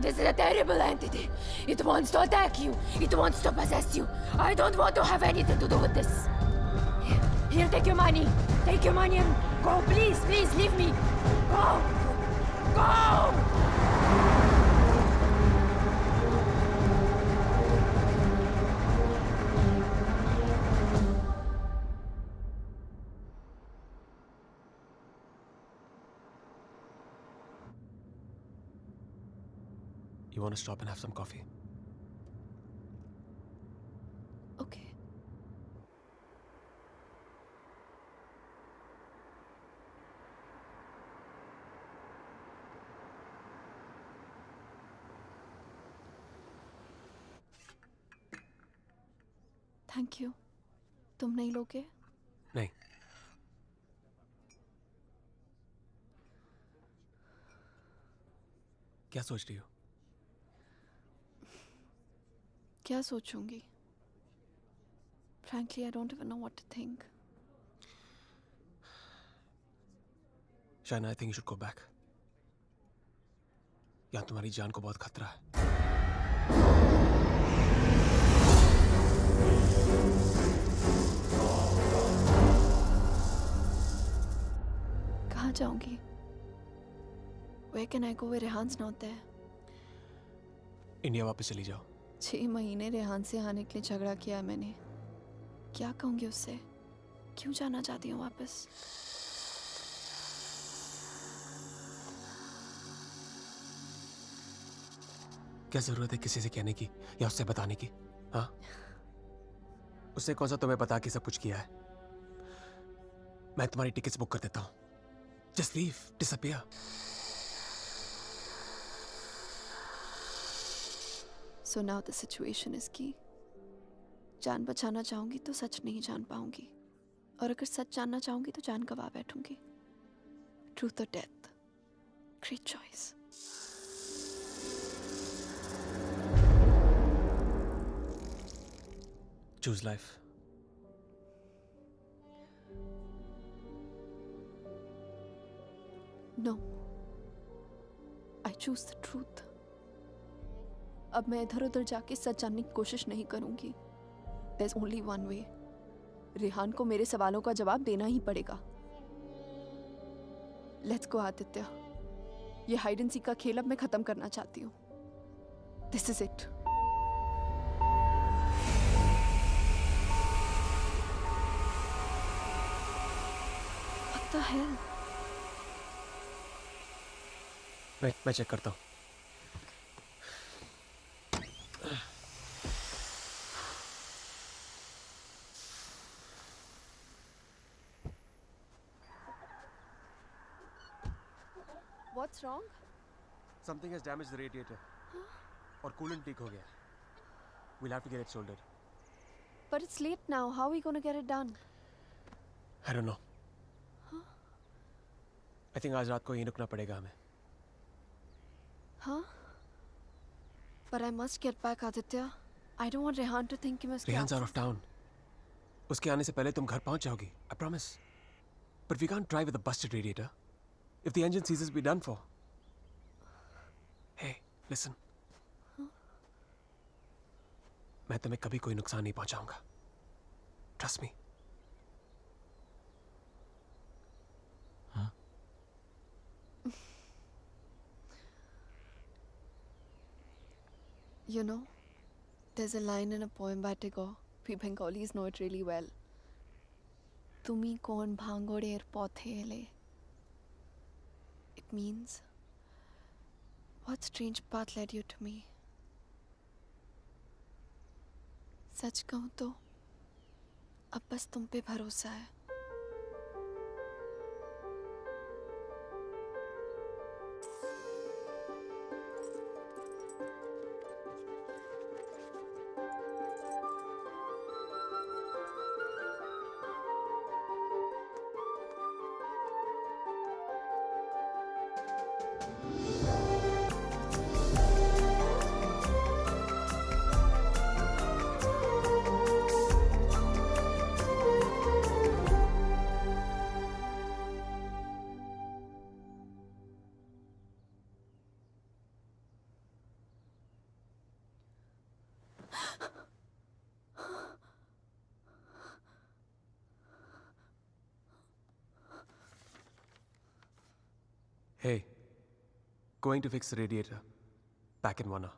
This is a terrible entity. It wants to attack you. It wants to possess you. I don't want to have anything to do with this. Here, take your money. Take your money and go. Please, please, leave me. Go. Go. You want to stop and have some coffee? Okay. Thank you. तुम नहीं लोगे? नहीं. क्या सोच रही हो? क्या सोचूंगी? Frankly, I don't even know what to think. Shaina, I think you should go back. यहाँ तुम्हारी जान को बहुत खतरा है. कहाँ जाऊंगी? Where can I go where रेहान's not there? India वापस चली जाओ. 6 महीने रेहान से आने के लिए झगड़ा किया है मैंने. क्या कहूंगी उससे? क्यों जाना चाहती हूँ वापस? क्या जरूरत है किसी से कहने की या उससे बताने की? हाँ? उसने कौन सा तुम्हें बता के सब कुछ किया है? मैं तुम्हारी टिकट्स बुक कर देता हूँ. Just leave, disappear. So now the situation is key. जान बचाना चाहूंगी तो सच नहीं जान पाऊंगी, और अगर सच जानना चाहूंगी तो जान गवा बैठूंगी. Truth or death? Great choice. Choose life. No. I choose the truth. अब मैं इधर उधर जाके सच जानने की कोशिश नहीं करूंगी. There's only one way. Rehan को मेरे सवालों का जवाब देना ही पड़ेगा. Let's go, Aditya. ये हाइड एंड सीक का खेल अब मैं खत्म करना चाहती हूँ. This is it. What the hell? मैं चेक करता हूँ. What's wrong? Something has damaged the radiator. और coolant leak हो गया. We'll have to get it soldered. But it's late now. How are we going to get it done? I don't know. I think आज रात को यहीं रुकना पड़ेगा हमें. Huh? But I must get back, Aditya. I don't want Rehan to think he must be Rehan's out of town. उसके आने से पहले तुम घर पहुंच जाओगी. I promise. But we can't drive with a busted radiator. If the engine seizes, we're done for. Hey, listen. मैं तुम्हें कभी कोई नुकसान नहीं पहुंचाऊंगा. Trust me. You know, there's a line in a poem by Tagore. We Bengalis know it really well. Tumi kon bhangorer pothele. It means, what strange path led you to me? सच कहूं तो अब बस तुम पे भरोसा है। Hey, going to fix the radiator. Back in 1 hour.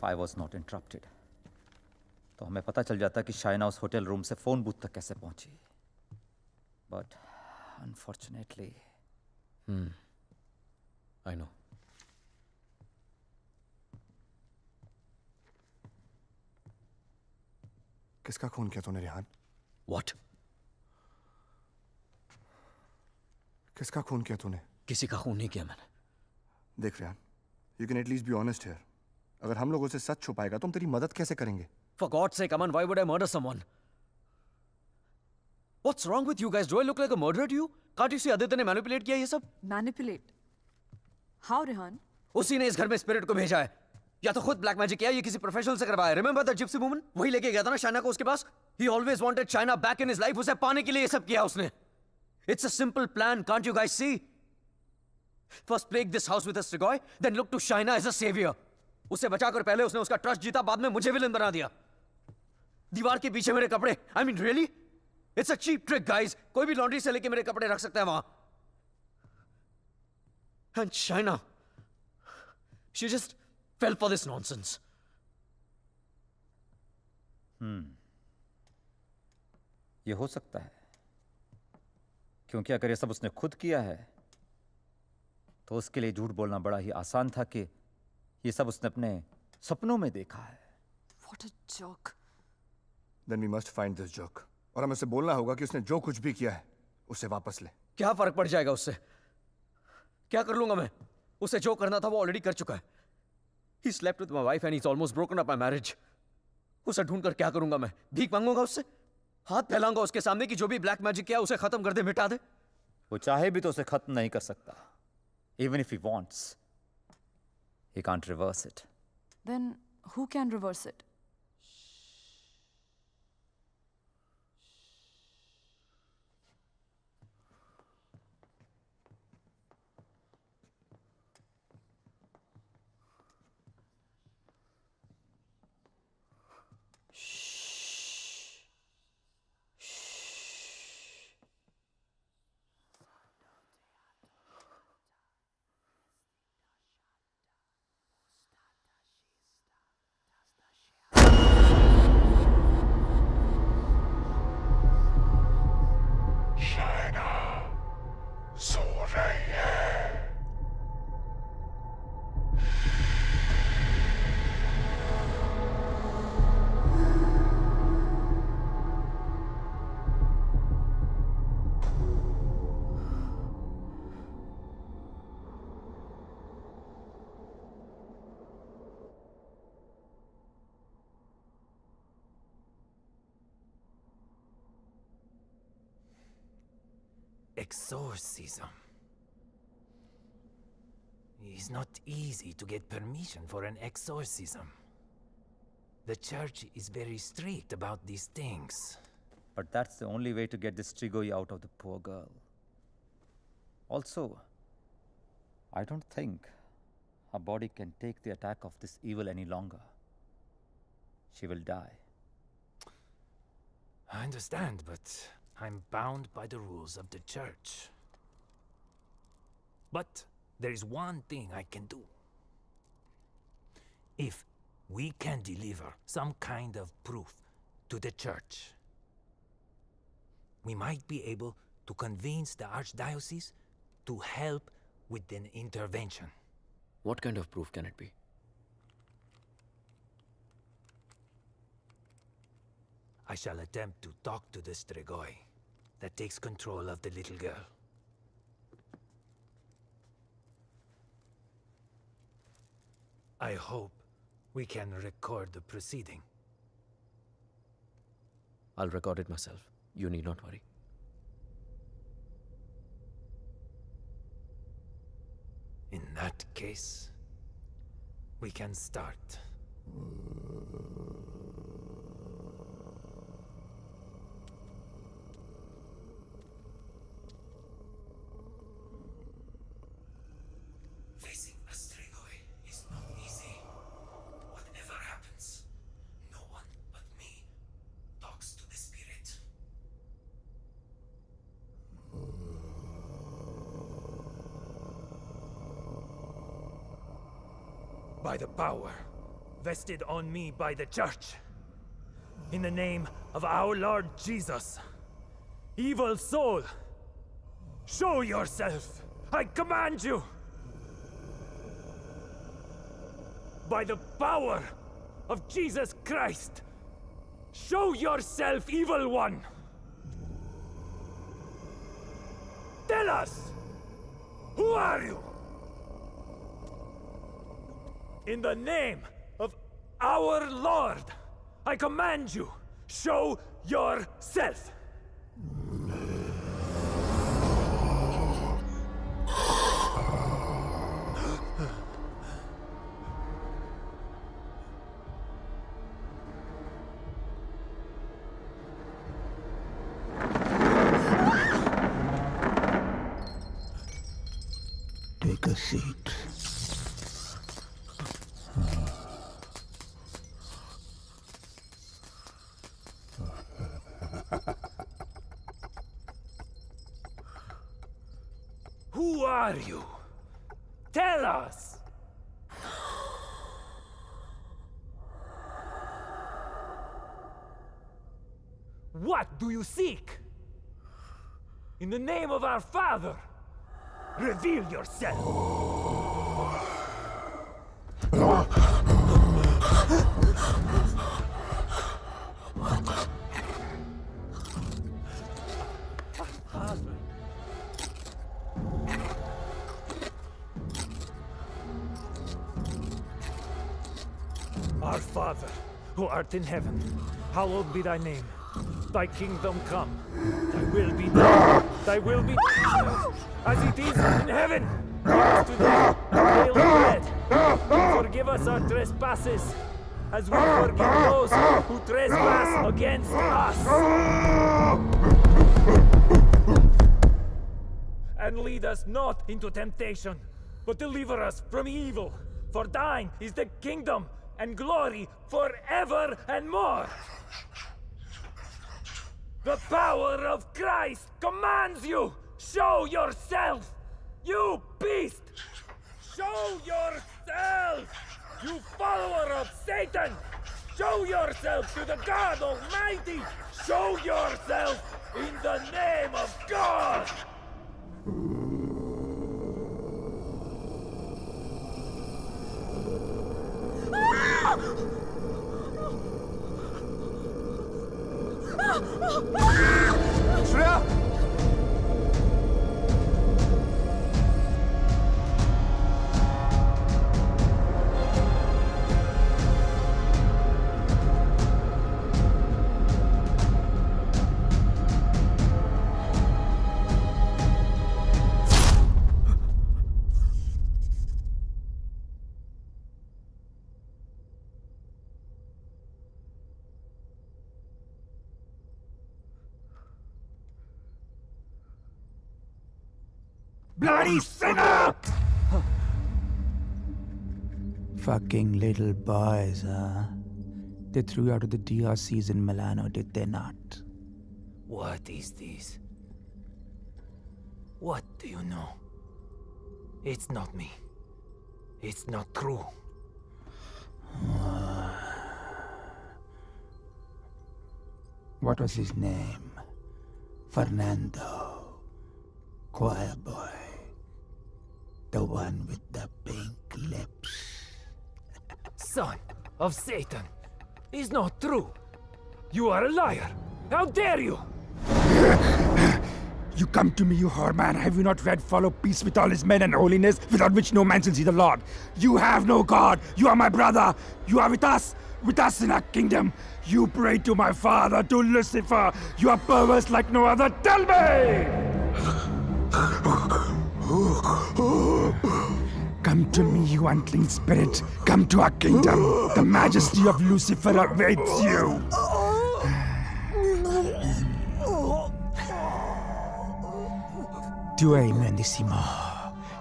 I was not interrupted, तो हमें पता चल जाता कि शाइना उस होटल रूम से फोन बूथ तक कैसे पहुंची। But unfortunately I know. किसका खून किया तूने रेहान? व्हाट? किसका खून किया तूने? किसी का खून नहीं किया मैंने। देख Rehan, you can at least be honest here. अगर हम लोगों से सच छुपाएगा तो हम तेरी मदद कैसे करेंगे? For God's sake, Aman, why would I murder someone? What's wrong with you guys? Do I look like a murderer to you? Can't you see Aditya ने manipulate किया ये सब? Manipulate? How, रेहान? उसी ने इस घर में स्पिरिट को भेजा है। या तो खुद ब्लैक मैजिक किया, ये किसी प्रोफेशनल से करवाया। Remember the gypsy woman? वही लेके गया था ना शाइना को उसके पास। He always wanted Shaina back in his life. उसे पाने के लिए ये सब किया उसने। It's a simple plan, can't you guys see? First plague this house with a Strigoi, then look to Shaina as a savior. उसे बचाकर पहले उसने उसका ट्रस्ट जीता, बाद में मुझे विलन बना दिया। दीवार के पीछे मेरे कपड़े। I mean, really? It's a cheap trick, guys. कोई भी लॉन्ड्री से लेके मेरे कपड़े रख सकता है वहां। And Shaina, she just fell for this nonsense. ये हो सकता है, क्योंकि अगर ये सब उसने खुद किया है तो उसके लिए झूठ बोलना बड़ा ही आसान था कि ये सब उसने अपने सपनों में देखा है। What a joke. Then we must find this joke. और हमें उसे बोलना होगा कि उसने जो कुछ भी किया है उसे वापस ले। क्या फर्क पड़ जाएगा उससे? क्या कर लूंगा मैं? उसे जो करना था वो ऑलरेडी कर चुका है। He slept with my wife and he's almost broken up my marriage. उसे ढूंढकर क्या करूंगा मैं? भीख मांगूंगा उससे? हाथ फैलाऊंगा उसके सामने कि जो भी ब्लैक मैजिक किया उसे खत्म कर दे, मिटा दे? वो चाहे भी तो उसे खत्म नहीं कर सकता। Even if he wants, he can't reverse it. Then who can reverse it? Exorcism. It's not easy to get permission for an exorcism. The church is very strict about these things. But that's the only way to get this Strigoi out of the poor girl. Also, I don't think her body can take the attack of this evil any longer. She will die. I understand, but I'm bound by the rules of the church. But there is one thing I can do. If we can deliver some kind of proof to the church, we might be able to convince the archdiocese to help with an intervention. What kind of proof can it be? I shall attempt to talk to the Strigoi that takes control of the little girl. I hope we can record the proceeding. I'll record it myself. You need not worry. In that case, we can start. Facing a Strigoi is not easy. Whatever happens, no one but me talks to the spirit. By the power vested on me by the church, in the name of our Lord Jesus, evil soul, show yourself, I command you! By the power of Jesus Christ, show yourself, evil one! Tell us, who are you? In the name of our Lord, I command you, show yourself! Take a seat. Who are you? Tell us! What do you seek? In the name of our Father, reveal yourself! Our Father, who art in heaven, hallowed be thy name. Thy kingdom come, thy will be done, thy will be as it is in heaven. Give us today our daily bread. And forgive us our trespasses, as we forgive those who trespass against us. And lead us not into temptation, but deliver us from evil. For thine is the kingdom and glory forever and more. The power of Christ commands you! Show yourself! You beast! Show yourself! You follower of Satan! Show yourself to the God Almighty! Show yourself in the name of God! Shreya! Bloody sinner! Fucking little boys, huh? They threw you out of the DRCs in Milano, did they not? What is this? What do you know? It's not me. It's not true. What was his name? Fernando. Choir boy. The one with the pink lips. Son of Satan. Is not true. You are a liar. How dare you? You come to me, you whoreman. Have you not read follow peace with all his men and holiness, without which no man shall see the Lord? You have no God. You are my brother. You are with us in our kingdom. You pray to my father, to Lucifer. You are perverse like no other. Tell me! Come to me, you unclean spirit. Come to our kingdom. The majesty of Lucifer awaits you. Tu hai imendissimo,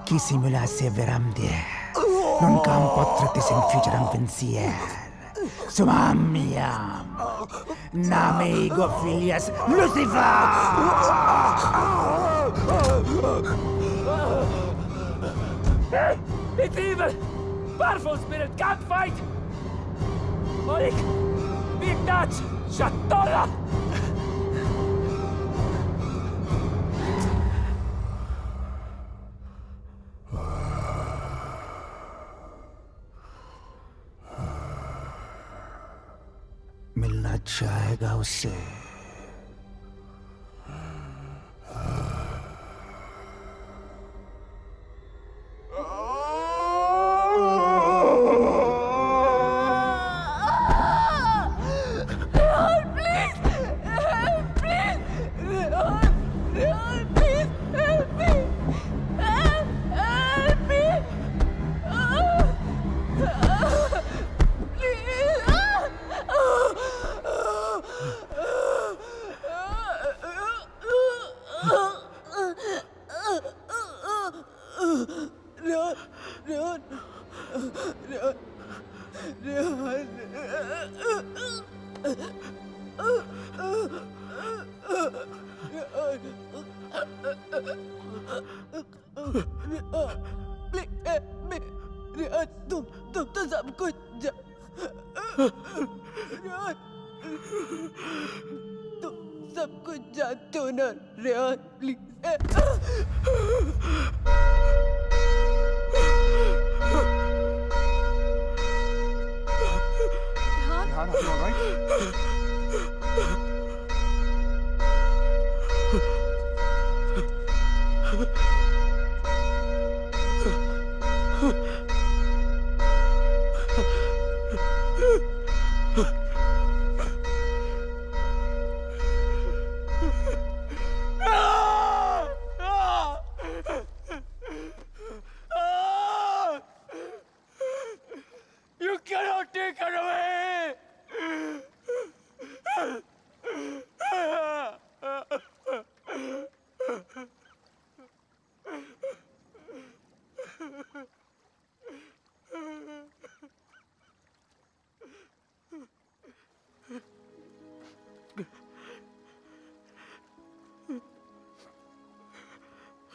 chi simulasse veramde, non cam potrete infuggere pensier. Sumamiam, name ego filias Lucifer! It's evil! Powerful spirit can't fight! Olik! Big Dutch! Shatola! मिलना चाहेगा उससे तुम तो सब कुछ तुम सब कुछ जानते हो ना Rehan please Rehan, are you all right?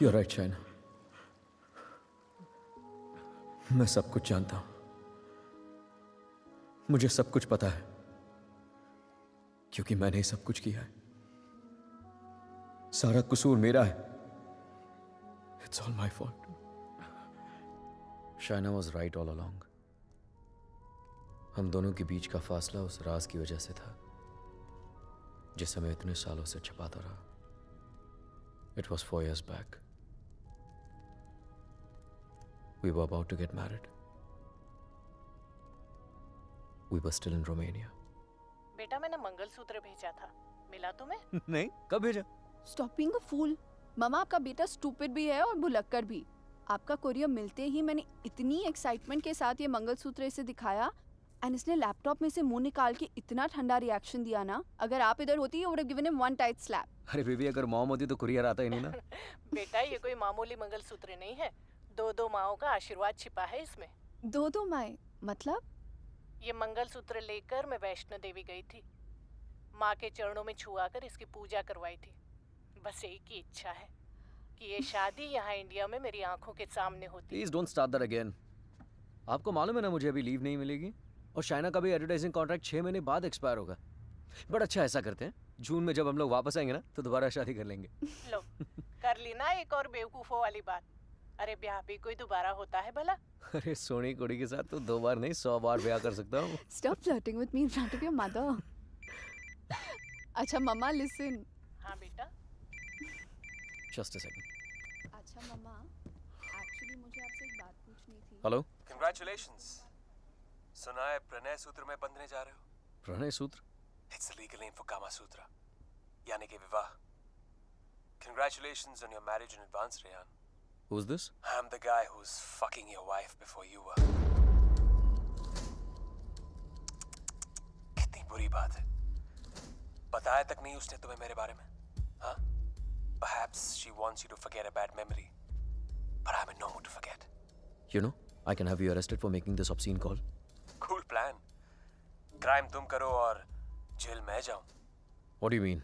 You're right, Shaina. मैं सब कुछ जानता हूं। मुझे सब कुछ पता है, क्योंकि मैंने ही सब कुछ किया है। सारा कसूर मेरा है। It's all my fault. Shaina was right all along. हम दोनों के बीच का फासला उस राज की वजह से था, जिसे मैं इतने सालों से छिपाता रहा। It was 4 years back. We were about to get married. We were still in Romania. बेटा मैंने मंगलसूत्र भेजा था, मिला तुम्हें? नहीं, कब भेजा? Stop being a fool. मामा आपका बेटा स्टूपिड भी है और भुलक्कड़ भी। आपका कोरियर मिलते ही मैंने इतनी एक्साइटमेंट के साथ ये मंगलसूत्र इसे दिखाया, एंड इसने लैपटॉप में से मुंह निकाल के इतना ठंडा रिएक्शन दिया ना, अगर आप इधर होती you would have given him one tight slap. अरे बेबी, अगर मॉम होती तो कुरियर आता ही नहीं ना। बेटा ये कोई मामूली मंगलसूत्र नहीं है, 2 माओं का आशीर्वाद छिपा है इसमें। 2 माएं मतलब? ये मंगलसूत्र लेकर मैं वैष्णो देवी गई थी, माँ के चरणों में छुआकर इसकी पूजा करवाई थी। बस एक ही इच्छा है कि ये शादी यहाँ इंडिया में मेरी आंखों के सामने होती। Please don't start that again. आपको मालूम है ना मुझे अभी लीव नहीं मिलेगी, और शाइना का भी एडवर्टाइजिंग कॉन्ट्रैक्ट 6 महीने बाद एक्सपायर होगा। बट अच्छा, ऐसा करते हैं, जून में जब हम लोग वापस आएंगे ना, तो दोबारा शादी कर लेंगे। लो कर ली ना एक और बेवकूफों वाली बात। अरे ब्याह भी कोई दोबारा होता है भला? अरे सोनी कुड़ी के साथ तो 2 बार नहीं 100 बार ब्याह कर सकता हूँ। Stop flirting with me in front of your mother. अच्छा मम्मा listen. हाँ बेटा। Just a second. अच्छा मम्मा, एक्चुअली मुझे आपसे एक बात पूछनी थी। हेलो। Congratulations. सुना है प्रणय सूत्र में बंधने जा रहे हो? प्रणय सूत्र? It's the legal name for Kama Sutra, यानी कि विवाह। Congratulations on your marriage in advance, Rehan. Who's this? I'm the guy who's fucking your wife before you were. कितनी बुरी बात है। बताया तक नहीं उसने तुम्हें मेरे बारे में, हाँ? Perhaps she wants you to forget a bad memory, but I'm in no mood to forget. You know, I can have you arrested for making this obscene call. Cool plan. Crime तुम करो और जेल मैं जाऊं। What do you mean?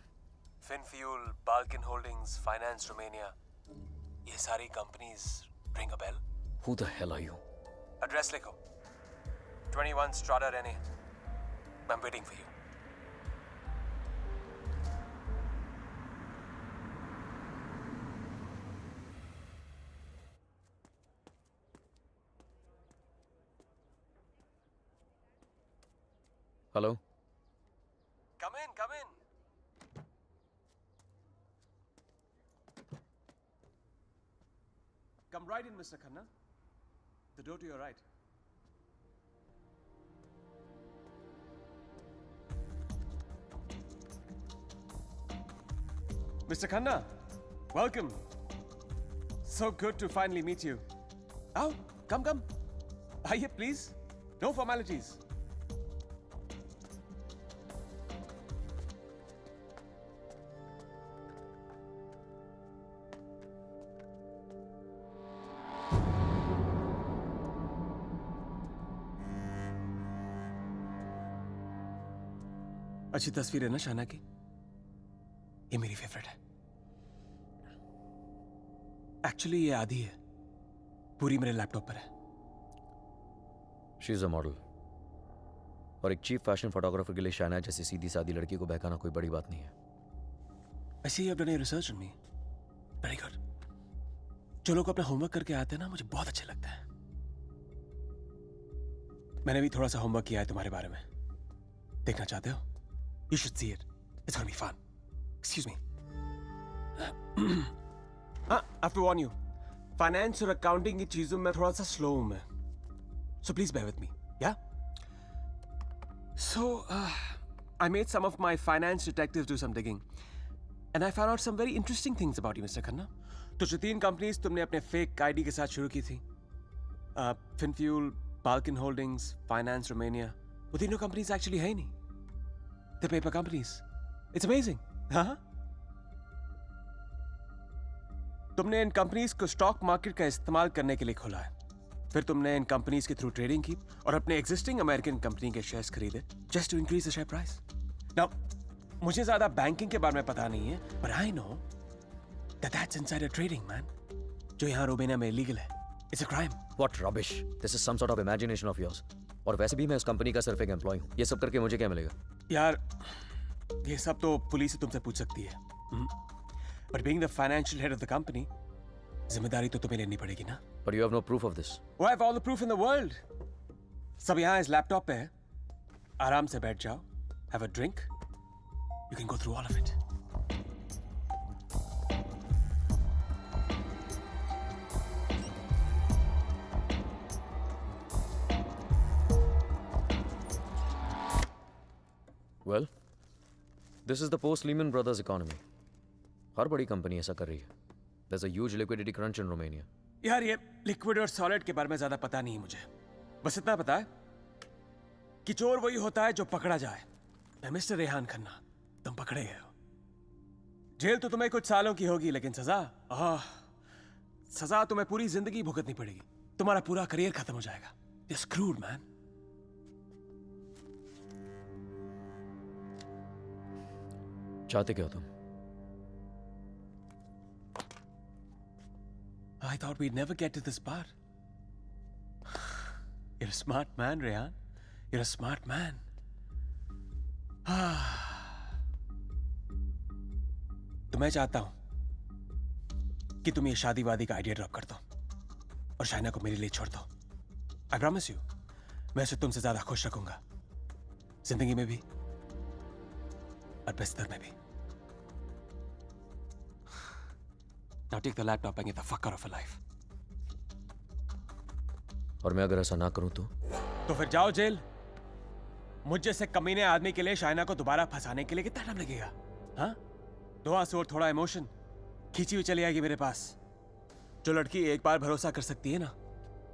Finfuel, Balkan Holdings, Finance Romania, ये सारी companies ring a bell? Who the hell are you? Address लिखो। 21 Strada Rene. I'm waiting for you. Hello? Come in, come in. Come right in, Mr. Khanna. The door to your right. Mr. Khanna, welcome. So good to finally meet you. Oh, come. Aye, please. No formalities. अच्छी तस्वीर है ना शाना की? ये मेरी फेवरेट है। एक्चुअली ये आधी है, पूरी मेरे लैपटॉप पर है। शी इज अ मॉडल, और एक चीफ फैशन फोटोग्राफर के लिए शाइना जैसी सीधी सादी लड़की को बहकाना कोई बड़ी बात नहीं है। I see you have done your research on me. Very good. जो लोग अपना होमवर्क करके आते हैं ना, मुझे बहुत अच्छा लगता है। मैंने भी थोड़ा सा होमवर्क किया है तुम्हारे बारे में। देखना चाहते हो? You should see it. It's gonna be fun. Excuse me. I have to warn you. Finance और accounting की चीजों में थोड़ा सा slow हूं मैं. So please bear with me. Yeah? So, I made some of my finance detectives do some digging. And I found out some very interesting things about you, Mr. Khanna. तो जो 3 कंपनीज तुमने अपने फेक आईडी के साथ शुरू की थी, Finfuel, Balkan Holdings, Finance Romania, वो तीनों कंपनीज एक्चुअली है ही नहीं। The paper companies. It's amazing. हाँ? तुमने इन कंपनीज को स्टॉक मार्केट का इस्तेमाल करने के लिए खोला है। फिर तुमने इन कंपनीज के थ्रू ट्रेडिंग की और अपने एग्जिस्टिंग अमेरिकन कंपनी के शेयर्स खरीदे just to increase the share price. Now मुझे ज्यादा बैंकिंग के बारे में पता नहीं है, but I know that that's insider trading, man. जो यहाँ रोमेनिया में इलीगल है। It's a crime. What rubbish! This is some sort of imagination of yours. और वैसे भी मैं उस कंपनी का सिर्फ एक एम्प्लॉय हूँ। ये सब करके मुझे क्या मिलेगा? यार ये सब तो पुलिस ही तुमसे पूछ सकती है। But being the financial head of the company, जिम्मेदारी तो तुम्हें लेनी पड़ेगी ना। But you have no proof of this. I have all the proof in the world. सब यहाँ इस लैपटॉप पे है। आराम से बैठ जाओ, have a drink. You can go through all of it. Well, this is the post-Lehman Brothers economy. हर बड़ी कंपनी ऐसा कर रही है. There's a huge liquidity crunch in Romania. यार ये लिक्विड और सॉलिड के बारे में ज्यादा पता नहीं है मुझे। बस इतना पता है कि चोर वही होता है जो पकड़ा जाए। मैं मिस्टर रेहान खन्ना, तुम पकड़े गए हो। जेल तो तुम्हें कुछ सालों की होगी, लेकिन सजा तुम्हें पूरी जिंदगी भुगतनी पड़ेगी। तुम्हारा पूरा करियर खत्म हो जाएगा। You're screwed, man. चाहते क्या हो तुम? I thought we'd never get to this part. You're a smart man, Rehan. You're a smart man. तो मैं चाहता हूं कि तुम ये शादी वादी का आइडिया ड्रॉप कर दो और शाइना को मेरे लिए छोड़ दो। I promise you, मैं उसे तुमसे ज्यादा खुश रखूंगा, जिंदगी में भी और बिस्तर में भी। Now take the laptop and get the fuck out of her life. और मैं अगर ऐसा ना करूं तो फिर जाओ जेल। मुझ जैसे कमीने आदमी के लिए शाइना को दोबारा फंसाने के लिए कितना टाइम लगेगा? हाँ? 2 आंसू और थोड़ा इमोशन खींची हुई चली आएगी मेरे पास। जो लड़की एक बार भरोसा कर सकती है ना,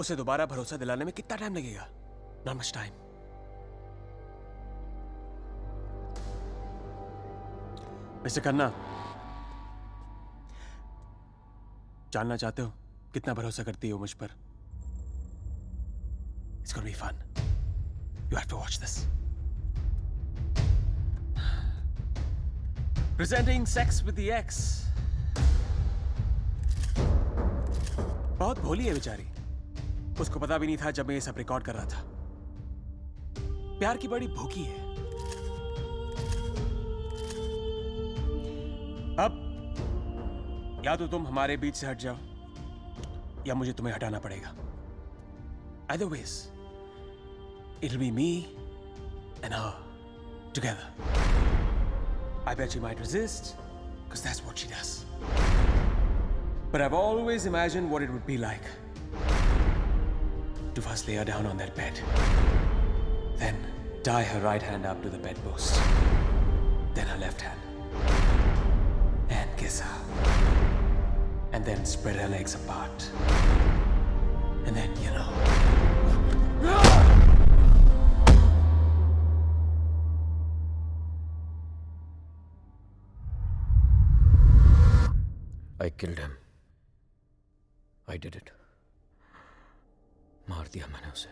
उसे दोबारा भरोसा दिलाने में कितना टाइम लगेगा? Not much time. Mister Khanna, जानना चाहते हो कितना भरोसा करती हो मुझ पर? It's gonna be fun. You have to watch this. Presenting Sex with the Ex. बहुत भोली है बेचारी। उसको पता भी नहीं था जब मैं ये सब रिकॉर्ड कर रहा था। प्यार की बड़ी भूखी है। अब या तो तुम हमारे बीच से हट जाओ या मुझे तुम्हें हटाना पड़ेगा। Either ways, it'll be me and her together. I bet she might resist, because that's what she does. But I've always imagined what it would be like to first lay her down on that bed, then tie her right hand up to the bedpost, then her left hand, and kiss her. And then spread her legs apart. And then, you know. I killed him. I did it. मार दिया मैंने उसे।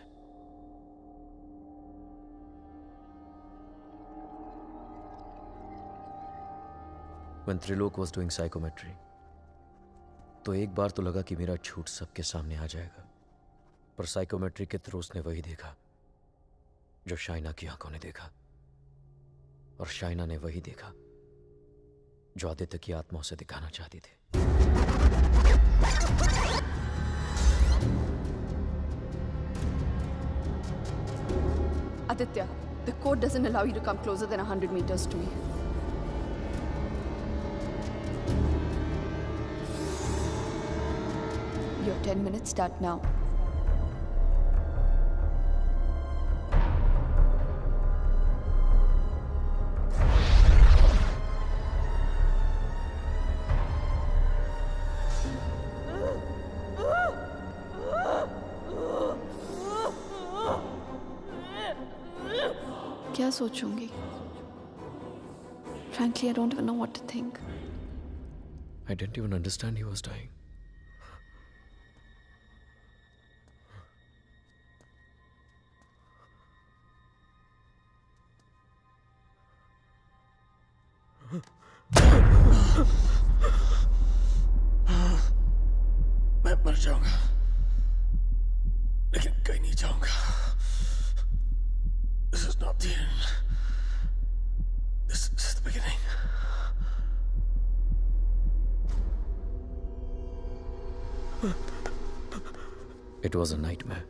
When Trilok was doing psychometry, तो एक बार तो लगा कि मेरा झूठ सबके सामने आ जाएगा, पर साइकोमेट्री के थ्रू उसने वही देखा जो शाइना की आंखों ने देखा, और शाइना ने वही देखा जो आदित्य की आत्मा उसे दिखाना चाहती थी। Aditya, the code doesn't allow you to come closer than 100 meters to me. Your 10 minutes start now. क्या सोचूंगी? Frankly, I don't even know what to think. I didn't even understand he was dying. मर जाऊंगा, लेकिन कहीं नहीं जाऊंगा। This is not the end. This is the beginning. It was a nightmare.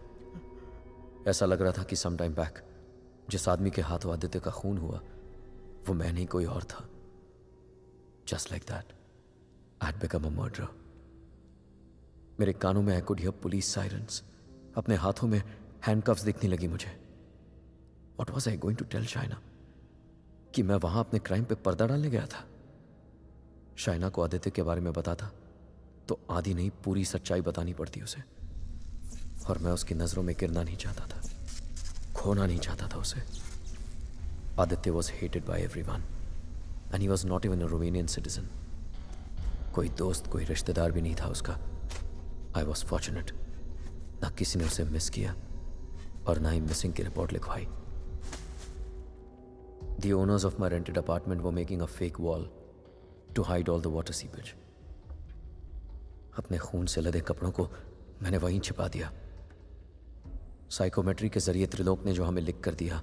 ऐसा लग रहा था कि some time back जिस आदमी के हाथों आदित्य का खून हुआ वो मैं नहीं कोई और था. Just like that, I had become a murderer. मेरे कानों में I could hear police sirens. अपने हाथों में handcuffs दिखने लगी मुझे. What was I going to tell Shaina? कि मैं वहां अपने क्राइम पे पर्दा डालने गया था. शाइना को आदित्य के बारे में बताता तो आधी नहीं पूरी सच्चाई बतानी पड़ती उसे. और मैं उसकी नजरों में गिरना नहीं चाहता था, खोना नहीं चाहता था उसे. Aditya was hated by everyone and he was not even a Romanian citizen. कोई दोस्त कोई रिश्तेदार भी नहीं था उसका. I was fortunate. ना किसी ने उसे मिस किया और ना ही मिसिंग की रिपोर्ट लिखवाई. The owners of my rented apartment were making a fake wall to hide all the water seepage. अपने खून से लदे कपड़ों को मैंने वहीं छिपा दिया. साइकोमेट्री के जरिए त्रिलोक ने जो हमें लिख कर दिया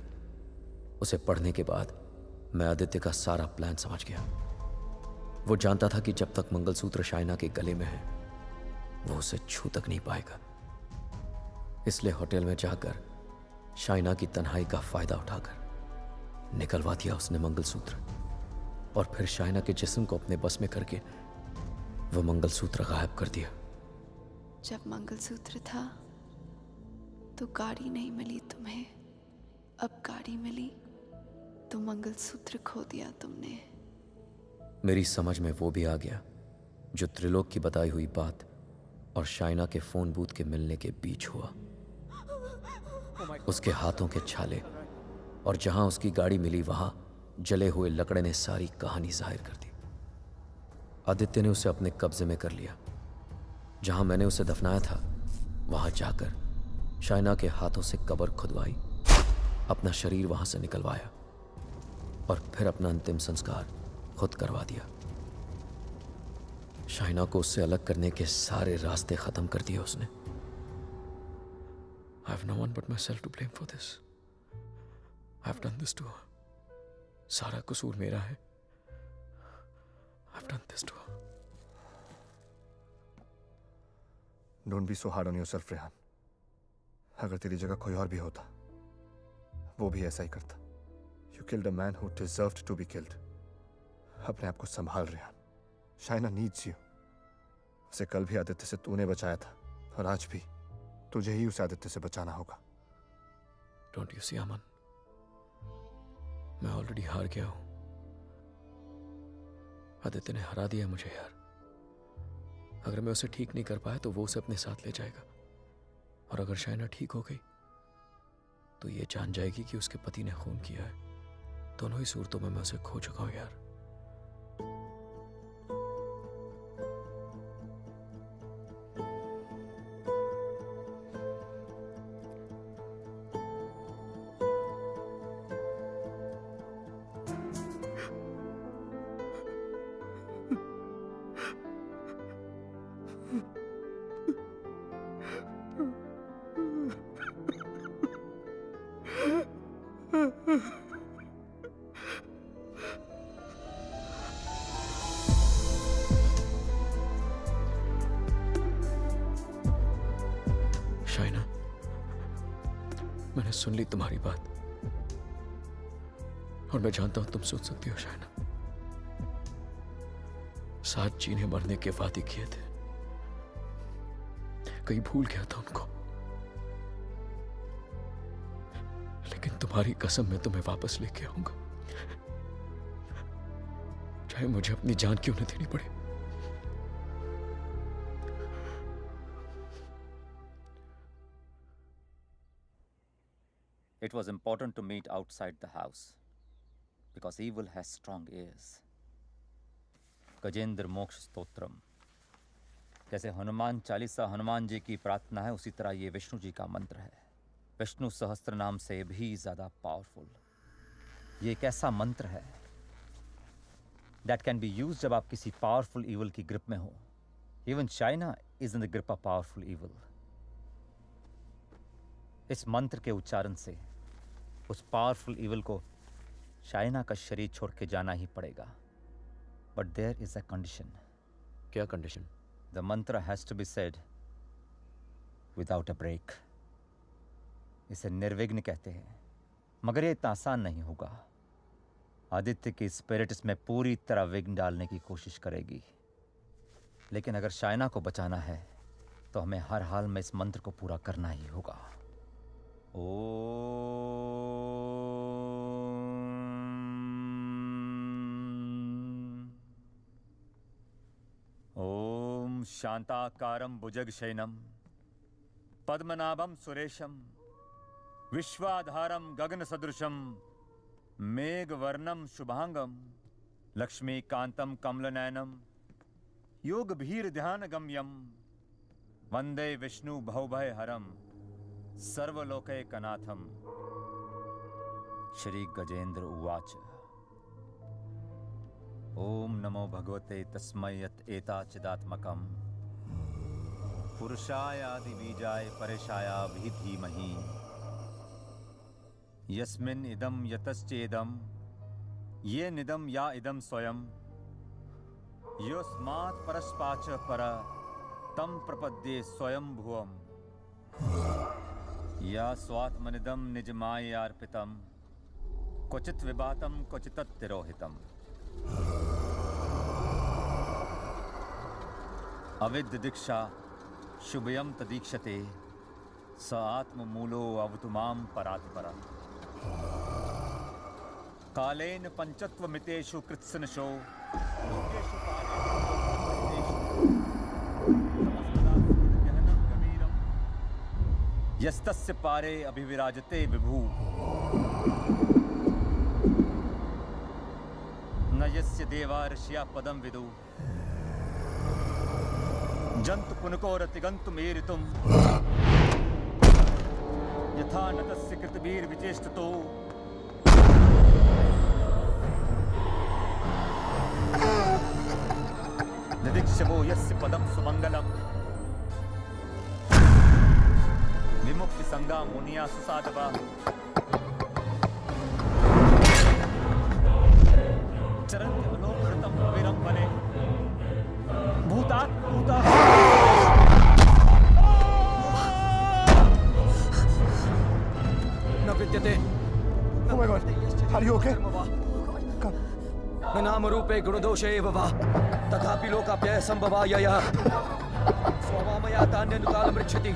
उसे पढ़ने के बाद मैं आदित्य का सारा प्लान समझ गया. वो जानता था कि जब तक मंगलसूत्र शाइना के गले में है वो उसे छू तक नहीं पाएगा. इसलिए होटल में जाकर शाइना की तन्हाई का फायदा उठाकर निकलवा दिया उसने मंगलसूत्र. और फिर शाइना के जिस्म को अपने बस में करके वो मंगलसूत्र गायब कर दिया. जब मंगलसूत्र था तो गाड़ी नहीं मिली तुम्हें, अब गाड़ी मिली तो मंगलसूत्र खो दिया तुमने. मेरी समझ में वो भी आ गया जो त्रिलोक की बताई हुई बात और शाइना के फोन बूथ के मिलने के बीच हुआ. उसके हाथों के छाले और जहां उसकी गाड़ी मिली वहां जले हुए लकड़े ने सारी कहानी जाहिर कर दी. आदित्य ने उसे अपने कब्जे में कर लिया. जहां मैंने उसे दफनाया था वहां जाकर शाइना के हाथों से कब्र खुदवाई, अपना शरीर वहां से निकलवाया और फिर अपना अंतिम संस्कार खुद करवा दिया. शाइना को उससे अलग करने के सारे रास्ते खत्म कर दिए उसने. I have no one but myself to blame for this. I have done this to her. सारा कसूर मेरा है. I have done this to her. Don't be so hard on yourself, Rehan. अगर तेरी जगह कोई और भी होता वो भी ऐसा ही करता. You killed a man who deserved to be killed. अपने आप को संभाल रेहान. Shaina needs you. उसे कल भी आदित्य से तूने बचाया था और आज भी तुझे ही उसे आदित्य से बचाना होगा. Don't you see, अमन? मैं ऑलरेडी हार गया हूं. आदित्य ने हरा दिया मुझे यार. अगर मैं उसे ठीक नहीं कर पाया तो वो उसे अपने साथ ले जाएगा. और अगर शाइना ठीक हो गई तो ये जान जाएगी कि उसके पति ने खून किया है. दोनों ही सूरतों में मैं उसे खो चुका हूं यार. शाइना, मैंने सुन ली तुम्हारी बात और मैं जानता हूं तुम सोच सकती हो शाइना. साथ जीने मरने के वादे किए थे, कहीं भूल गया था उनको. लेकिन तुम्हारी कसम मैं तुम्हें वापस लेके आऊंगा, चाहे मुझे अपनी जान क्यों न देनी पड़े. It was important to meet outside the house because evil has strong ears. Gajendra मोक्ष स्तोत्रम. जैसे हनुमान चालीसा हनुमान जी की प्रार्थना है उसी तरह ये विष्णु जी का मंत्र है. विष्णु सहस्त्र नाम से भी ज्यादा पावरफुल. ये एक ऐसा मंत्र है that can be used जब आप किसी पावरफुल evil की ग्रिप में हो. Even Shaina is in the grip of powerful evil. इस मंत्र के उच्चारण से उस पावरफुल इविल को शाइना का शरीर छोड़ के जाना ही पड़ेगा. But there is a condition. क्या condition? The mantra has to be said without a break. इसे निर्विघ्न कहते हैं, मगर ये इतना आसान नहीं होगा. आदित्य की स्पिरिट इसमें पूरी तरह विघ्न डालने की कोशिश करेगी, लेकिन अगर शाइना को बचाना है तो हमें हर हाल में इस मंत्र को पूरा करना ही होगा. ओम शांताकारं भुजगशयनं पद्मनाभं सुरेशं विश्वाधारं गगनसदृशं मेघवर्णं शुभांगं लक्ष्मीकान्तं कमलनयनं योगभीर्ध्यानगम्यं वंदे विष्णु भवभयहरं सर्वलोकैकनाथं. श्री गजेंद्र उवाच. ओम नमो भगवते तस्मै यत् एताचिदात्मकं पुरुषायादि बीजाय परेशाय भी धीमहि यस्मिन् इदं यतश्चेदं ये निदं या इदं स्वयं योस्मात् परस्पाच पर तं प्रपद्ये स्वयं भुवम् या स्वात्मनिदं निजमायार्पितं क्वचित् विभातं क्वचित् तिरोहितम्. अविद्य दीक्षा शुभयं तदीक्षते स आत्ममूलो अवतुमां परात्परा. कालेन पंचत्वमितेषु कृत्सनशो लोकेषु यस्तस्य पारे अभिविराजते विभु न यस्य देवा ऋषिया पदं विदु जंतु पुनकोरतिगन्तुमेरितुं यथा नतस्य कृतवीर्विचेष्टतो निदीक्षवो यस्य पदं सुमंगलम् विमुक्ति संगा मुनिया सुसाधवा चरन्ति मनोकृतं विरं वने भूतात् भूता. न विद्यते. Oh my God, are you okay? न नाम रूपे गुणदोषे एव वा तथापि लोकाप्यय संभवायः स्वमामया तान्यनुकालमृच्छति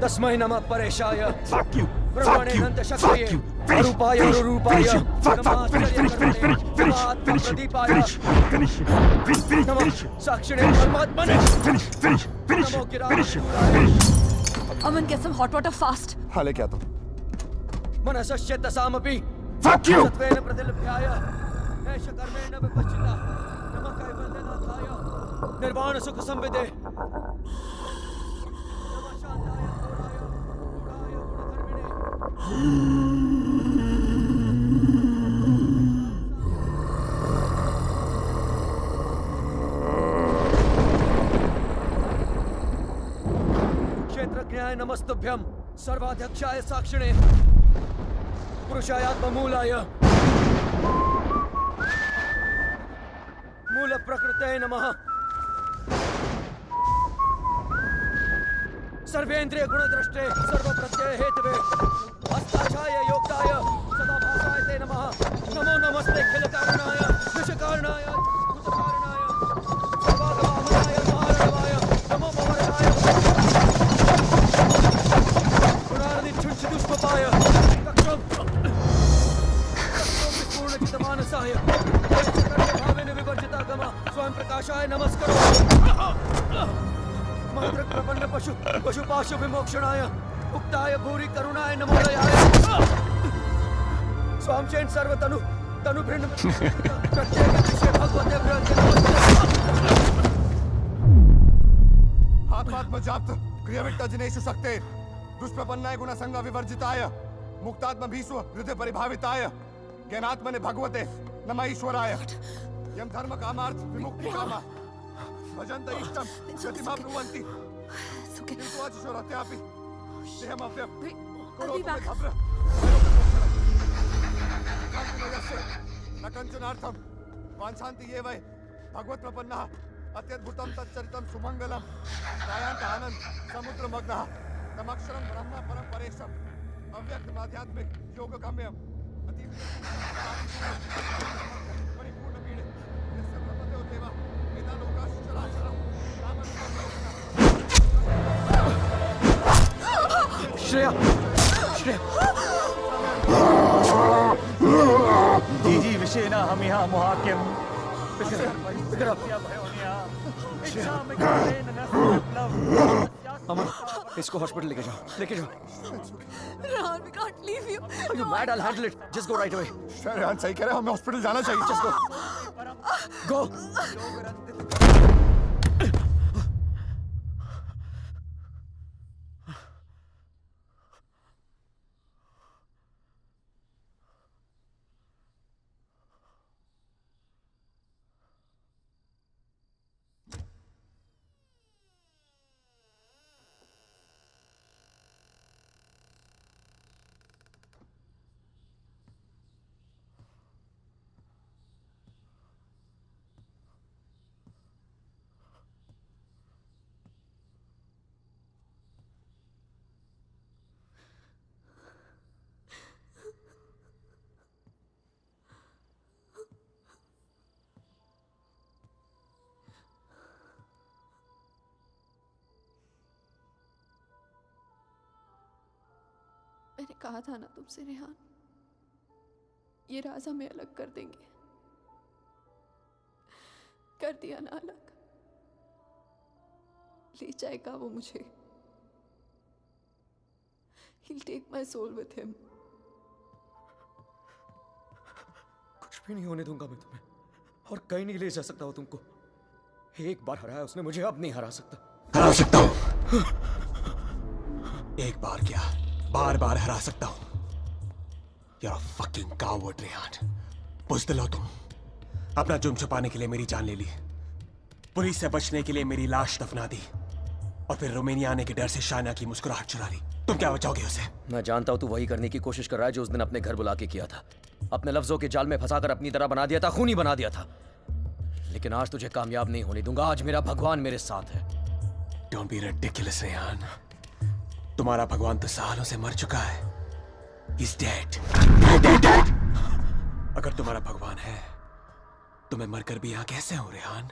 तस्मै नमः परेशाय. Fuck you. ब्रह्मणे नन्द शक्तये अरूपाय अरूपाय साक्षिणे परमात्मने. Aman, get some hot water fast. हाँ लेके आता हूँ. मनसश्चेतसामपि Fuck you. सत्त्वेन प्रतिलभ्याय एष कर्मेण विपश्चिता नमः कैवल्यनाथाय निर्वाण सुख संविदे. क्षेत्रज्ञाय नमस्तुभ्यं सर्वाध्यक्षाय साक्षिणे पुरुषायात्ममूलाय मूल प्रकृते नमः. सर्वेन्द्रिय गुणद्रष्टे सर्वप्रत्यय हेतवे अस्ताक्षाय योक्ताय सदाभासाय ते नमः. नमो नमस्ते खिल कारणाय निष्कारणाय भूतकारणाय सर्वागमामनाय महारणवाय नमो भवरणाय गुणार्निच्छुच्छिदुष्पपाय कक्षं विपूर्णचितमानसाय भावेन विवर्जितागम स्वयं प्रकाशाय नमस्करो. मंत्र प्रपन्न पशुपाशु विमोक्षणाय उक्ताय भूरि करुणाय नमोदयाय. स्वामचेन सर्वतनु तनु भिन्न प्रत्येक विषय भगवते आत्मात्मजाप्त क्रियाविट्टजनेषु शक्ते दुष्प्रपन्नाय गुणसंग विवर्जिताय मुक्तात्म भीष्व हृदय परिभाविताय ज्ञानात्मने भगवते नमः ईश्वराय. यम धर्म कामार्थ विमुक्ति कामा भजन इष्टम गतिमाप्नुवन्ति किन्तु अचिशोरत्यापि देहमव्यं करोतु मे भद्र कान्तिमयस्य न कञ्चनार्थं वाञ्छन्ति ये वै भगवत्प्रपन्नः अत्यद्भुतं तच्चरितं सुमङ्गलं गायान्तः समुद्रमग्नः तमक्षरं ब्रह्म परं परेशम् अव्यक्तमाध्यात्मिक योगगम्यम् परिपूर्णपीडे यस्य ब्रह्मदेव देवा वेदालोकाश्चराचरम् श्रेया दीजी विषेना हम यहाँ मुहाक्यम अमन, इसको हॉस्पिटल लेके जाओ, लेके जाओ। Rehan, we can't leave you. Are you mad? I'll handle it. Just go right away. Rehan सही कह रहे हैं, हमें हॉस्पिटल जाना चाहिए। Just go. Go. मैंने कहा था ना तुमसे रेहान, ये राज हमें अलग कर देंगे। कर दिया ना अलग। ले जाएगा वो मुझे। He'll take my soul with him. कुछ भी नहीं होने दूंगा मैं तुम्हें, और कहीं नहीं ले जा सकता हूँ तुमको। एक बार हराया उसने मुझे, अब नहीं हरा सकता। हरा सकता हूँ। एक बार क्या, बार बार हरा सकता हूँ। You're a fucking coward, Rehan. बुज़दिल हो तुम। अपना जुर्म छुपाने के लिए मेरी जान ले ली, पुलिस से बचने के लिए मेरी लाश दफना दी, और फिर रोमानिया आने के डर से शाइना की मुस्कुराहट चुरा ली। तुम क्या बचाओगे उसे? मैं जानता हूँ तू वही करने की कोशिश कर रहा है जो उस दिन अपने घर बुला के किया था। अपने लफ्जों के जाल में फंसाकर अपनी तरह बना दिया था, खूनी बना दिया था। लेकिन आज तुझे कामयाब नहीं होने दूंगा। आज मेरा भगवान मेरे साथ है। Don't be ridiculous, Rehan. तुम्हारा भगवान तो सालों से मर चुका है। He's dead. Dead. अगर तुम्हारा भगवान है तो मैं मरकर भी यहाँ कैसे हूँ, रेहान?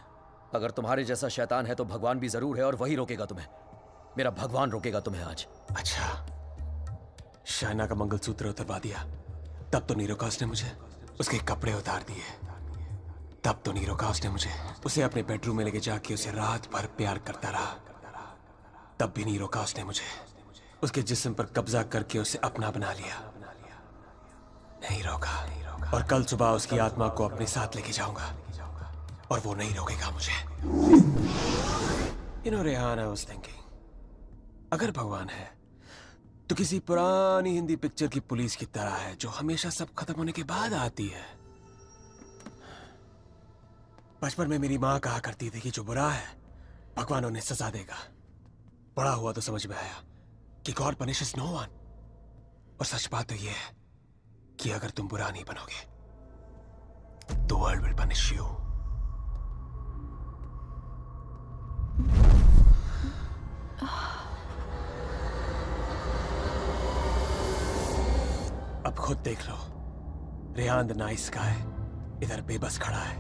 अगर तुम्हारे जैसा शैतान है तो भगवान भी जरूर है, और वही रोकेगा तुम्हें। मेरा भगवान रोकेगा तुम्हें आज। अच्छा, शाइना का मंगलसूत्र उतरवा दिया, तब तो नहीं रोका उसने मुझे। उसके कपड़े उतार दिए, तब तो नहीं रोका उसने मुझे। उसे अपने बेडरूम में लेके जाके उसे रात भर प्यार करता रहा, तब भी नहीं रोका उसने मुझे। उसके जिस्म पर कब्जा करके उसे अपना बना लिया, नहीं रोका। और कल सुबह उसकी आत्मा को अपने साथ लेके जाऊंगा, और वो नहीं रोकेगा मुझे। You know, Rehan, I was thinking, अगर भगवान है तो किसी पुरानी हिंदी पिक्चर की पुलिस की तरह है, जो हमेशा सब खत्म होने के बाद आती है। बचपन में मेरी माँ कहा करती थी कि जो बुरा है भगवान उन्हें सजा देगा। बड़ा हुआ तो समझ में आया कि गॉड पनिशेस नो वन। और सच बात तो यह है कि अगर तुम बुरा नहीं बनोगे तो वर्ल्ड विल पनिश यू। अब खुद देख लो, रेहान द नाइस गाय इधर बेबस खड़ा है,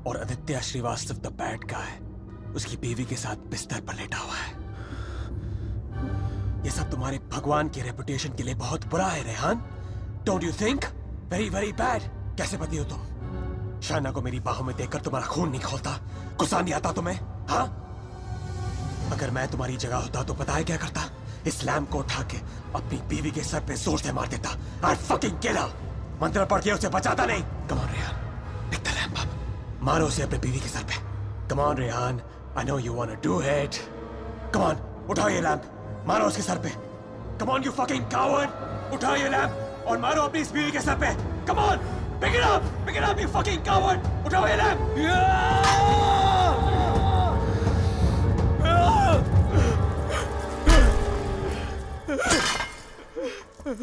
और Aditya Shrivastava the bad guy उसकी बीवी के साथ बिस्तर पर लेटा हुआ है। ये सब तुम्हारे भगवान की रेपुटेशन के लिए बहुत बुरा है, Rehan. Don't you think? Very very bad. कैसे पति हो तुम? शाइना को मेरी बाहों में देखकर तुम्हारा खून नहीं खोलता? गुस्सा नहीं आता तुम्हें? हाँ? अगर मैं तुम्हारी जगह होता तो पता है क्या करता? इस लैम्प को उठा के अपनी बीवी के सर पे जोर से मार देता। I'd fucking kill her। मंत्र पढ़ के उसे बचाता नहीं। Come on, Rehan, pick the lamp up। मारो उसे अपने बीवी के सर पे। Come on, Rehan, I know you wanna do it। Come on, उठाओ ये लैम्प, मारो उसके सर पे। Come on, you fucking coward। उठाओ ये लैम्प और मारो अपनी इस बीवी के सर पे। Come on, pick it up, you fucking coward। उठाओ ये लैम्प। मैं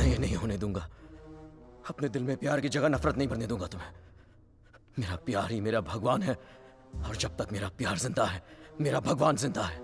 ये नहीं होने दूंगा। अपने दिल में प्यार की जगह नफरत नहीं भरने दूंगा तुम्हें। मेरा प्यार ही मेरा भगवान है, और जब तक मेरा प्यार जिंदा है, मेरा भगवान जिंदा है।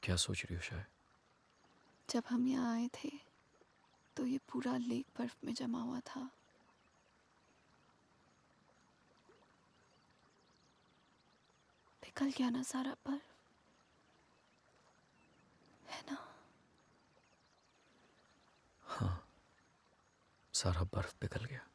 क्या सोच रही हो शायद? जब हम यहाँ आए थे तो ये पूरा लेक बर्फ में जमा हुआ था। पिघल गया ना सारा बर्फ, है ना? हाँ, सारा बर्फ पिघल गया।